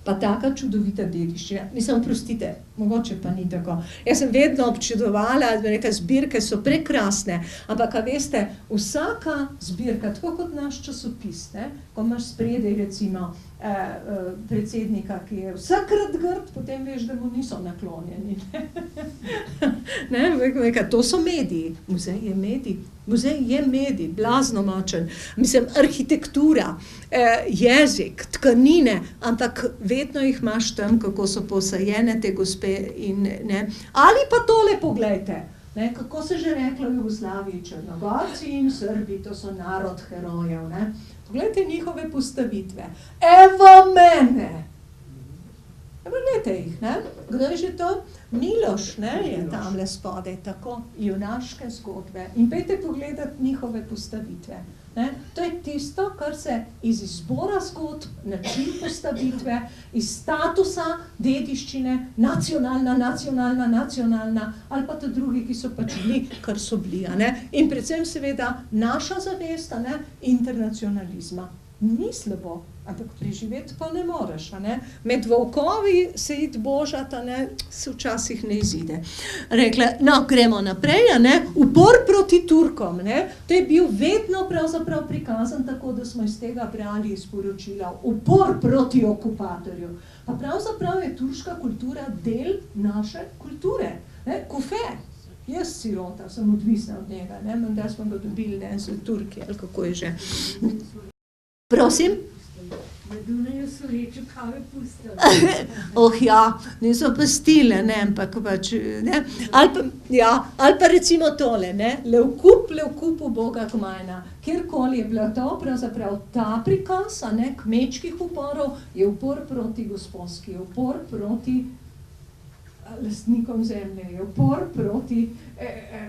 [SPEAKER 3] Pa taka čudovita dediščina. Mislim, prostite, mogoče pa ni tako. Jaz sem vedno občudovala, neke zbirke so prekrasne, ampak, a veste, vsaka zbirka, tako kot naš časopis, ne, ko imaš spredaj, recimo, predsednika, ki je vsakrat grd, potem veš, da mu niso naklonjeni. Ne, to so mediji. Muzej je medij. Muzej je medij, blazno močen. Mislim, arhitektura, jezik, tkanine, ampak vedno jih imaš tam, kako so posajene te gospe in ne. Ali pa tole poglejte, ne, kako se že reklo v Jugoslaviji, Črnogorci in Srbi, to so narod herojev, ne. Poglejte njihove postavitve. Evo mene! Poglejte jih, ne? Kdo je že to? Miloš, ne, je tamle spodaj, tako, junaške zgodbe. In pejte pogledat njihove postavitve. Ne? To je tisto, kar se iz izbora zgodb, način postavitve, iz statusa dediščine, nacionalna, ali pa to drugi, ki so pač bili, kar so bili. Ne? In predvsem seveda naša zavest, ne, internacionalizma. Ni slabo, ampak preživeti pa ne moreš. Ne? Med volkovi se iti božati, ne, se včasih ne izide. Rekla, no, gremo naprej, ne? Upor proti Turkom. Ne? To je bil vedno pravzaprav prikazan tako, da smo iz tega brali sporočila. Upor proti okupatorju. Pa pravzaprav je turška kultura del naše kulture. Ne? Kufe. Jaz sirota, sem odvisna od njega. Ne? Menda smo ga dobili, ne, z Turki, ali kako je že. Prosim?
[SPEAKER 4] Na Dunaju so reče kave pustili.
[SPEAKER 3] Ja, niso pastile, ne, ampak pač, ne. Ali pa recimo tole, ne, levkup uboga kmajna. Kjerkoli je bila to, pravzaprav ta prikaz, ne, kmečkih uporov, je upor proti gospodski, upor proti lastnikom zemlje, je upor proti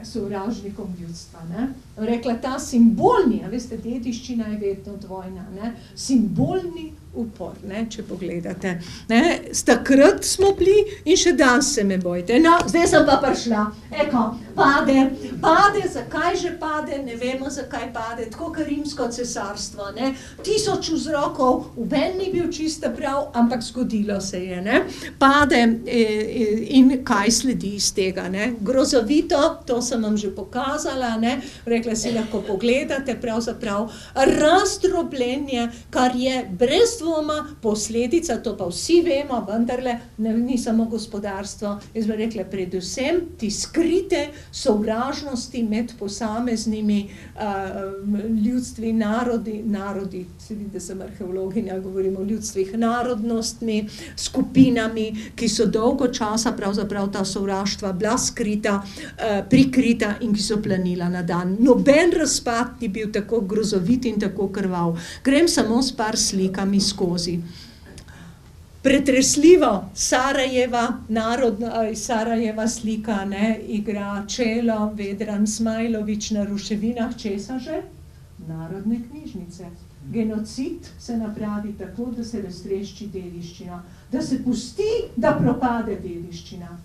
[SPEAKER 3] sovražnikom ljudstva. Ne? Rekla, ta simbolni, a veste, dediščina je vedno dvojna, ne? Simbolni upor, ne? Če pogledate. Ne? Takrat smo bili in še danes se me bojite. No, zdaj sem pa prišla. Eko, pade, zakaj že pade, ne vemo, zakaj pade, tako kot Rimsko cesarstvo, ne? 1000 vzrokov, uben ni bil čisto prav, ampak zgodilo se je, ne? Pade in kaj sledi iz tega, ne? Grozovito, to sem vam že pokazala, ne? Rekla, si lahko pogledate, pravzaprav razdrobljenje, kar je brez dvoma, posledica, to pa vsi vemo, vendarle ni samo gospodarstvo, jaz bi rekla predvsem ti skrite sovražnosti med posameznimi ljudstvi, narodi, se vidi, da sem arheologinja, govorimo o ljudstvih, narodnostmi, skupinami, ki so dolgo časa pravzaprav ta sovraštva bila skrita, prikrita in ki so planila na dan. Noben razpad ni bil tako grozovit in tako krvav. Grem samo s par slikami skozi. Pretresljivo Sarajeva slika, ne, igra čelo Vedran Smajlović na ruševinah česa že? Narodne knjižnice. Genocid se napravi tako, da se raztrešči dediščina, da se pusti, da propade dediščina.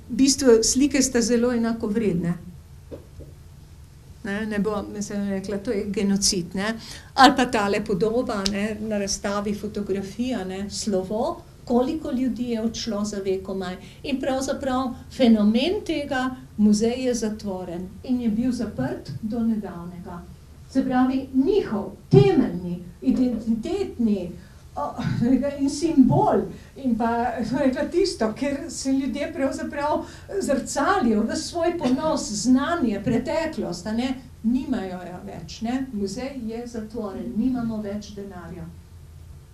[SPEAKER 3] V bistvu slike sta zelo enakovredne. Ne bom rekla, to je genocid, ne. Ali pa tale podoba, ne, na razstavi fotografija, ne, slovo, koliko ljudi je odšlo za vekomaj. In pravzaprav fenomen tega, muzej je zatvoren in je bil zaprt do nedavnega. Se pravi, njihov temeljni, identitetni in simbol in pa tisto, ker se ljudje pravzaprav zrcalijo v svoj ponos, znanje, preteklost, ne, nimajo jo več, ne. Muzej je zatvoren, nimamo več denarja.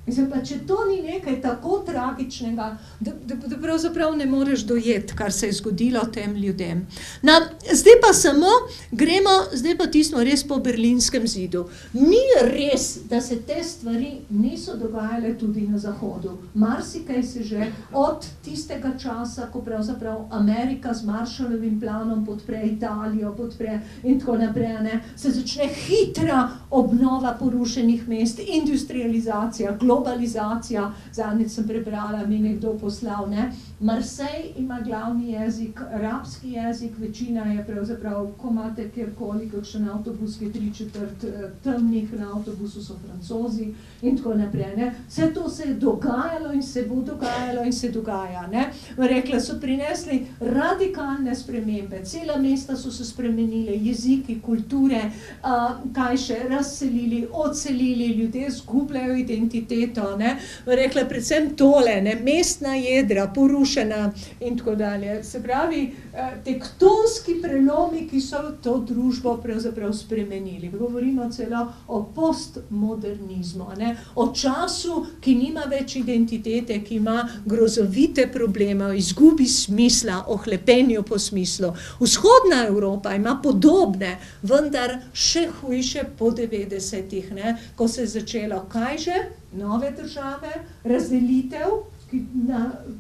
[SPEAKER 3] Mislim pa, če to ni nekaj tako tragičnega, da pravzaprav ne moreš dojeti, kar se je zgodilo tem ljudem. Zdaj pa samo gremo, zdaj pa tismo res po Berlinskem zidu. Ni res, da se te stvari niso dogajale tudi na Zahodu. Marsikaj se že od tistega časa, ko pravzaprav Amerika z Marshallovim planom podpre Italijo, podpre in tako naprej, ne, se začne hitra obnova porušenih mest, industrializacija, globalizacija, zadnjič sem prebrala, mi nekdo poslal, ne. Marseille ima glavni jezik, arabski jezik, večina je pravzaprav, ko imate kjerkoli, kakšen avtobus, ki je 3/4 temnih, na avtobusu so Francozi in tako naprej, ne. Vse to se je dogajalo in se bo dogajalo in se dogaja, ne. Rekla, so prinesli radikalne spremembe, cela mesta so se spremenile, jeziki, kulture, kaj še, razselili, odselili, ljudje zgubljajo identiteto, ne. Rekla, predvsem tole, ne, mestna jedra, porušena in tako dalje. Se pravi, tektonski prelomi, ki so to družbo pravzaprav spremenili. Govorimo celo o postmodernizmu, ne? O času, ki nima več identitete, ki ima grozovite probleme, o izgubi smisla, o hlepenju po smislu. Vzhodna Evropa ima podobne, vendar še hujše po 90-ih, ne? Ko se je začelo, kaj že? Nove države, razdelitev,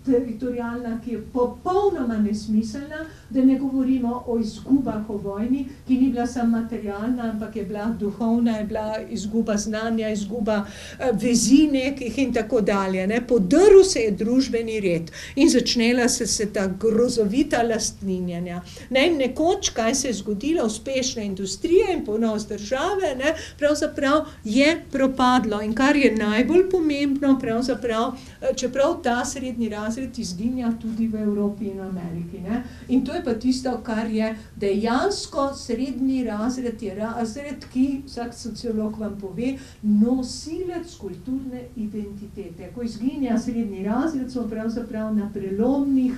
[SPEAKER 3] teritorijalna, ki je popolnoma nesmiselna, da ne govorimo o izgubah o vojni, ki ni bila samo materialna, ampak je bila duhovna, je bila izguba znanja, izguba vezi nekih in tako dalje, ne. Podrl se je družbeni red in začnela se ta grozovita lastninjenja. Ne, in nekoč, kaj se je zgodilo, uspešna industrija in ponos države, ne, pravzaprav je propadlo in kar je najbolj pomembno, pravzaprav, čeprav ta srednji razred izginja tudi v Evropi in Ameriki, ne. In to je pa tisto, kar je dejansko srednji razred, je razred, ki, vsak sociolog vam pove, nosilec kulturne identitete. Ko izginja srednji razred, smo pravzaprav na prelomnih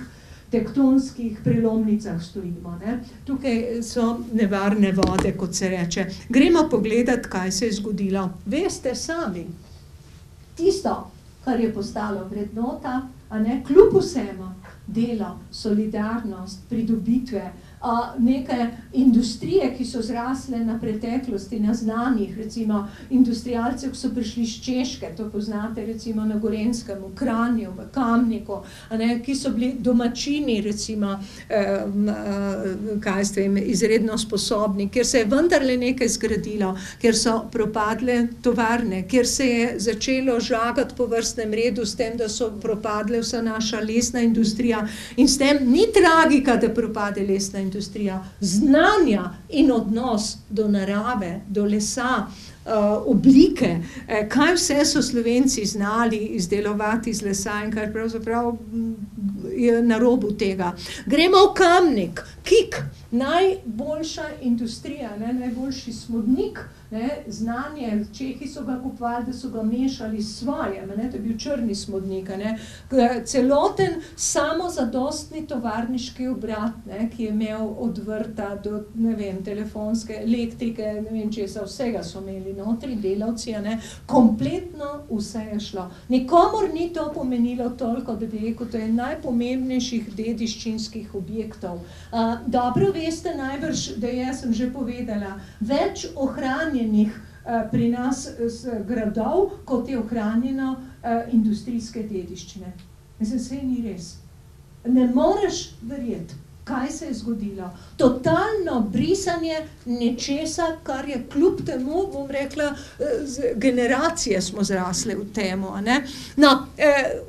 [SPEAKER 3] tektonskih prelomnicah stojimo, ne. Tukaj so nevarne vode, kot se reče. Gremo pogledati, kaj se je zgodilo. Veste sami, tisto, kar je postalo vrednota, a ne, kljub vsemu, delo, solidarnost, pridobitve, neke industrije, ki so zrasle na preteklosti, na znanjih, recimo industrialcev, ki so prišli iz Češke, to poznate recimo na Gorenjskem, v Kranju, v Kamniku, a ne, ki so bili domačini, recimo, kaj ste jim, izredno sposobni, kjer se je vendarle nekaj zgradilo, kjer so propadle tovarne, kjer se je začelo žagati po vrstnem redu s tem, da so propadle vsa naša lesna industrija in s tem ni tragika, da propade lesna industrija, znanja in odnos do narave, do lesa, oblike, kaj vse so Slovenci znali izdelovati iz lesa in kar pravzaprav je na robu tega. Gremo v Kamnik, Kik, najboljša industrija, najboljši smodnik, znanje, Čehi so ga kupovali, da so ga mešali s svojim, to je bil črni smodnik, celoten samozadostni tovarniški obrat, ki je imel od vrta do, telefonske, elektrike, česa, vsega so imeli notri, delavci, kompletno vse je šlo. Nikomor ni to pomenilo toliko, da bi rekel, to je najpomembnejših dediščinskih objektov. Dobro veste najbrž, da jaz sem že povedala, več ohranjenih pri nas gradov, kot je ohranjeno industrijske dediščine. Mislim, saj ni res. Ne moreš verjeti, kaj se je zgodilo. Totalno brisanje nečesa, kar je kljub temu, bom rekla, generacije smo zrasle v temu. No,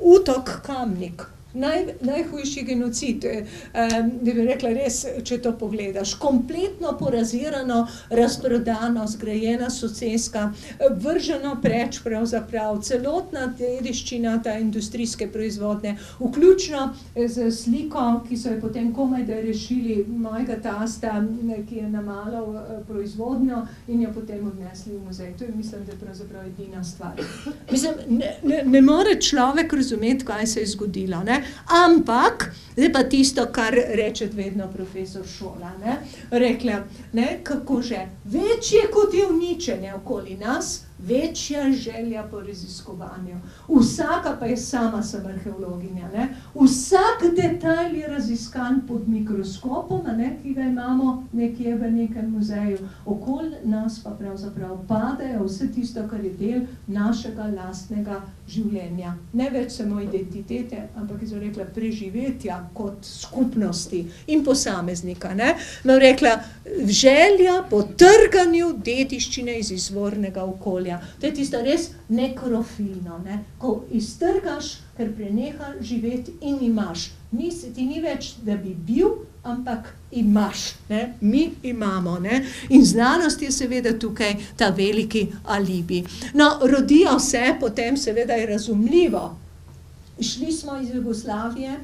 [SPEAKER 3] Utok Kamnik. Najhujši genocid, da bi rekla res, če to pogledaš, kompletno porazirano, razprodano, zgrajena soseska, vrženo preč pravzaprav, celotna dediščina ta industrijske proizvodnje, vključno z sliko, ki so jo potem komaj da rešili mojega tasta, ki je namalal proizvodnjo in jo potem odnesli v muzej. To je, mislim, da je pravzaprav edina stvar. Mislim, ne more človek razumeti, kaj se je zgodilo, ampak, zdaj pa tisto, kar reče vedno profesor Šola, rekla, kako že, večje kot je uničenje okoli nas, večja želja po raziskovanju. Vsaka pa je sama sem arheologinja, vsak detajl je raziskan pod mikroskopom, ki ga imamo nekje v nekem muzeju. Okoli nas pa pravzaprav padajo vse tisto, kar je del našega lastnega življenja. Ne več samo identitete, ampak je rekla preživetja kot skupnosti in posameznika. No, rekla, želja po trganju dediščine iz izvornega okolja. To je tisto res nekrofilno, ko iztrgaš, ker preneha živeti in imaš. Ti ni več, da bi bil, ampak imaš, mi imamo. In znanost je seveda tukaj ta veliki alibi. No, rodijo se, potem seveda je razumljivo. Šli smo iz Jugoslavije,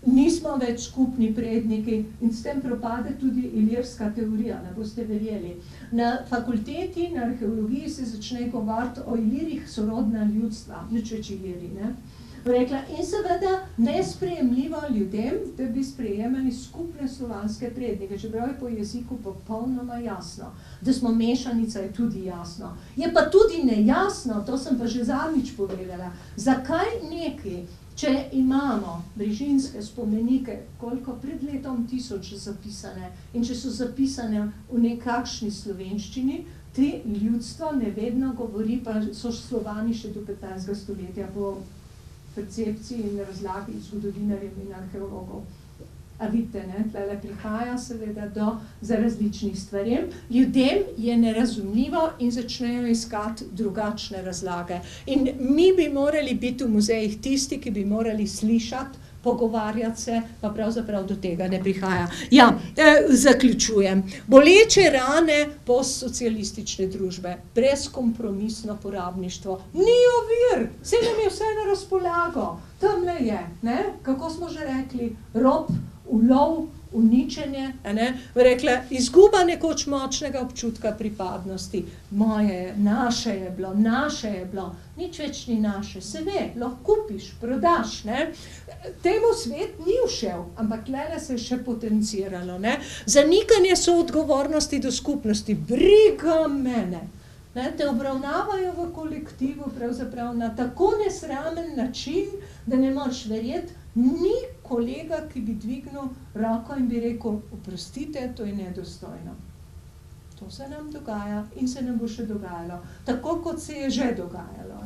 [SPEAKER 3] nismo več skupni predniki in s tem propade tudi ilirska teorija, ne boste verjeli. Na fakulteti, na arheologiji se začne govoriti o ilirih sorodna ljudstva, nič več iliri, Rekla, in seveda nesprejemljivo ljudem, da bi sprejemali skupne slovanske prednike, čeprav je po jeziku popolnoma jasno. Da smo mešanica, je tudi jasno. Je pa tudi nejasno, to sem pa že zadnjič povedala, zakaj neki, če imamo brižinske spomenike, koliko pred letom 1000 zapisane, in če so zapisane v nekakšni slovenščini, te ljudstvo nevedno govori, pa so Slovani še do 15. stoletja po percepciji in razlagi zgodovinarjev in arheologov. A vidite, tlele prihaja seveda za različnih stvarem. Ljudem je nerazumljivo in začnejo iskati drugačne razlage. In mi bi morali biti v muzejih tisti, ki bi morali slišati, pogovarjati se, pa pravzaprav do tega ne prihaja. Ja, zaključujem. Boleče rane postsocialistične družbe, brezkompromisno porabništvo, ni ovir, se nam je vse na razpolago, tamle je, kako smo že rekli, rob, ulov, uničenje, rekla, izguba nekoč močnega občutka pripadnosti. Moje je, naše je bilo, nič več ni naše, se ve, lahko kupiš, prodaš, Temu svet ni všel, ampak tlele se je še potenciralo, Zanikanje soodgovornosti do skupnosti, briga mene, te obravnavajo v kolektivu pravzaprav na tako nesramen način, da ne moreš verjeti, ni kolega, ki bi dvignil roko in bi rekel, oprostite, to je nedostojno. To se nam dogaja in se nam bo še dogajalo, tako kot se je že dogajalo.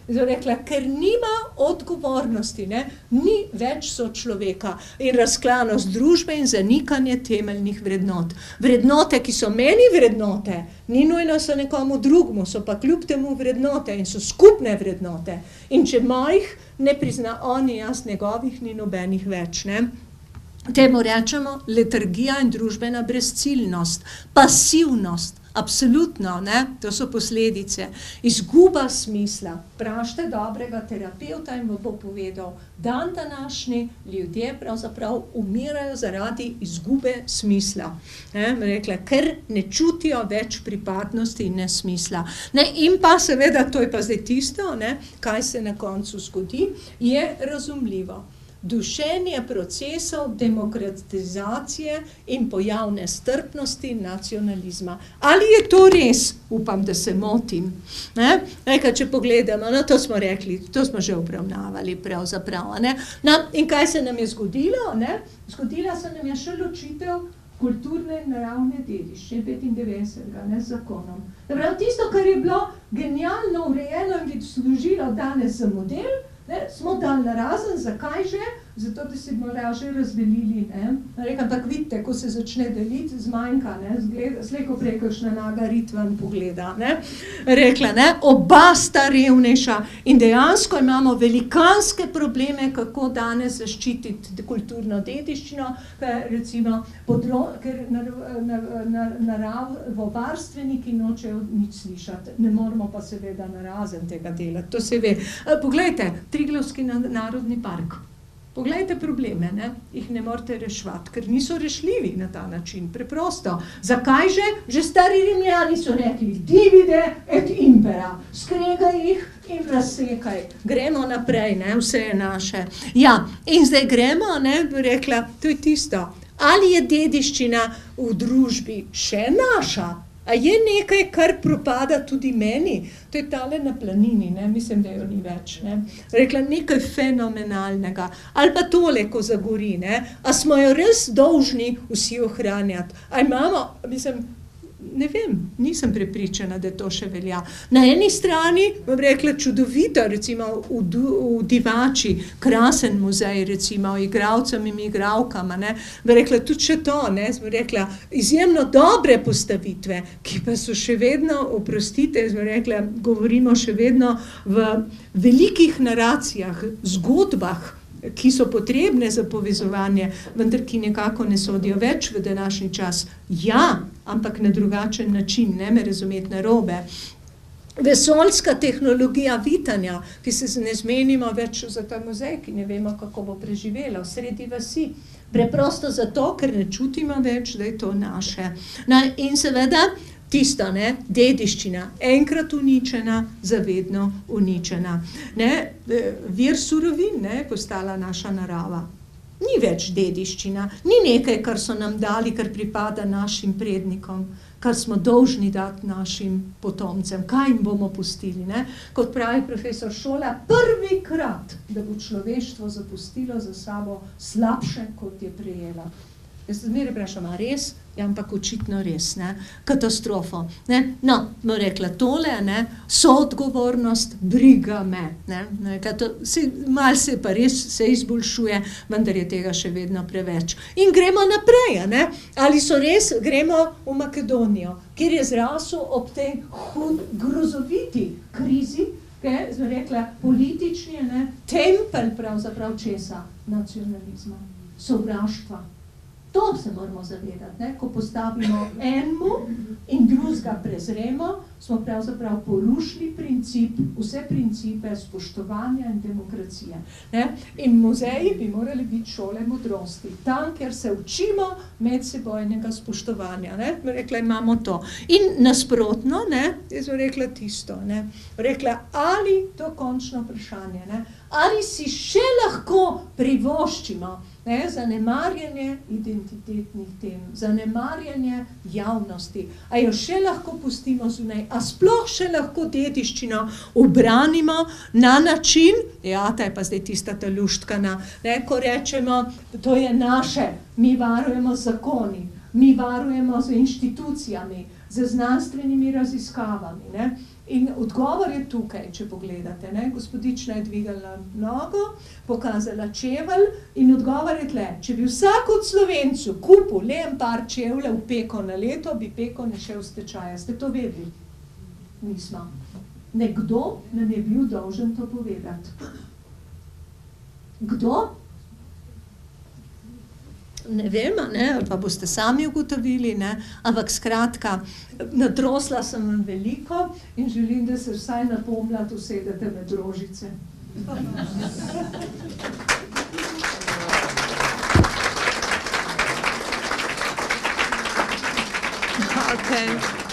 [SPEAKER 3] Zdaj rekla, ker nima odgovornosti, ni več sočloveka in razklanost družbe in zanikanje temeljnih vrednot. Vrednote, ki so meni vrednote, ni nujno so nekomu drugmu, so pa kljub temu vrednote in so skupne vrednote. In če mojih ne prizna oni, jaz njegovih ni nobenih več, Temu rečemo letargija in družbena brezciljnost, pasivnost. absolutno, ne, to so posledice. Izguba smisla. Vprašajte dobrega terapevta in vam bo povedal, dan današnji ljudje pravzaprav umirajo zaradi izgube smisla. Rekla, ker ne čutijo več pripadnosti in nesmisla. In pa seveda, to je pa zdaj tisto, kaj se na koncu zgodi, je razumljivo. Dušenje procesov demokratizacije in pojav nestrpnosti in nacionalizma. Ali je to res? Upam, da se motim. Nekaj, če pogledamo, to smo rekli, to smo že obravnavali pravzaprav. In kaj se nam je zgodilo? Zgodila se nam je še ločitev kulturne in naravne dediščine 95. Z zakonom. Tisto, kar je bilo genialno urejeno in bi služilo danes za model, smo dali narazen, zakaj že? Zato, da se bomo lažje razdelili. Rekam, tako vidite, ko se začne deliti, zmanjka, slejko prej kakšna naga ritven pogleda. Rekla, oba sta revnejša in dejansko imamo velikanske probleme, kako danes zaščititi kulturno dediščino, recimo, ker naravovarstveniki nočejo nič slišati. Ne moramo pa seveda narazen tega delati, to se ve. Poglejte, Triglavski narodni park. Poglejte probleme, jih ne morete reševati, ker niso rešljivi na ta način, preprosto. Zakaj že? Že stari Rimljani so rekli, divide et impera, skregaj jih in razsekaj. Gremo naprej, vse je naše. Ja, in zdaj gremo, bi rekla, to je tisto. Ali je dediščina v družbi še naša? A je nekaj, kar propada tudi meni? To je tale na planini, mislim, da jo ni več. Rekla, nekaj fenomenalnega. Ali pa tole, ko zagori. A smo jo res dolžni vsi ohranjati? A imamo, mislim, ne vem, nisem prepričana, da to še velja. Na eni strani, bom rekla, čudovito, recimo v Divači, krasen muzej, recimo, igralcem in igralkam, bom rekla, tudi še to, bom rekla, izjemno dobre postavitve, ki pa so še vedno, oprostite, bom rekla, govorimo še vedno v velikih naracijah, zgodbah, ki so potrebne za povezovanje, vendar ki nekako ne sodijo več v današnji čas. Ja, ampak na drugačen način, ne me razumeti narobe. Vesoljska tehnologija vitanja, ki se ne zmenimo več za ta muzej, ki ne vemo, kako bo preživela, sredi vasi. Preprosto zato, ker ne čutimo več, da je to naše. In seveda, tisto, dediščina, enkrat uničena, zavedno uničena. Vir surovin, postala naša narava. Ni več dediščina, ni nekaj, kar so nam dali, kar pripada našim prednikom, kar smo dolžni dati našim potomcem. Kaj jim bomo pustili? Kot pravi profesor Šola, prvikrat, da bo človeštvo zapustilo za sabo slabše, kot je prejela. Jaz se zmeraj vprašam, a res? Ja, ampak očitno res, katastrofo. No, bom rekla tole, soodgovornost, briga me. Malo se pa res se izboljšuje, vendar je tega še vedno preveč. In gremo naprej, ali so res, gremo v Makedonijo, kjer je zrasel ob tej grozoviti krizi, sem rekla, politični, tempelj pravzaprav česa? Nacionalizma, sovraštva. To se moramo zavedati, ko postavimo enemu in drugega prezremo, smo pravzaprav porušili vse principe spoštovanja in demokracije. In muzeji bi morali biti šole modrosti, tam, kjer se učimo medsebojnega spoštovanja. Rekla, imamo to. In nasprotno, jaz bom rekla tisto, rekla, ali to končno vprašanje, ali si še lahko privoščimo zanemarjanje identitetnih tem, zanemarjanje javnosti. A jo še lahko pustimo zunaj, a sploh še lahko dediščino ubranimo na način, ja, ta je pa zdaj tista ta luštkana, ko rečemo, to je naše, mi varujemo z zakoni, mi varujemo z inštitucijami, z znanstvenimi raziskavami. In odgovor je tukaj, če pogledate. Gospodična je dvigala nogo, pokazala čevelj in odgovor je tle. Če bi vsak od Slovencu kupil le en par čevljev peko na leto, bi peko ne šel v stečaja. Ste to vedeli? Nismo. Nekdo nam je bil dolžen to povedati. Kdo? Ne vem, ali pa boste sami ugotovili, ne? Ampak skratka, nadrosla sem vam veliko in želim, da se vsaj na pomlad usedete med rožice.
[SPEAKER 2] Okay.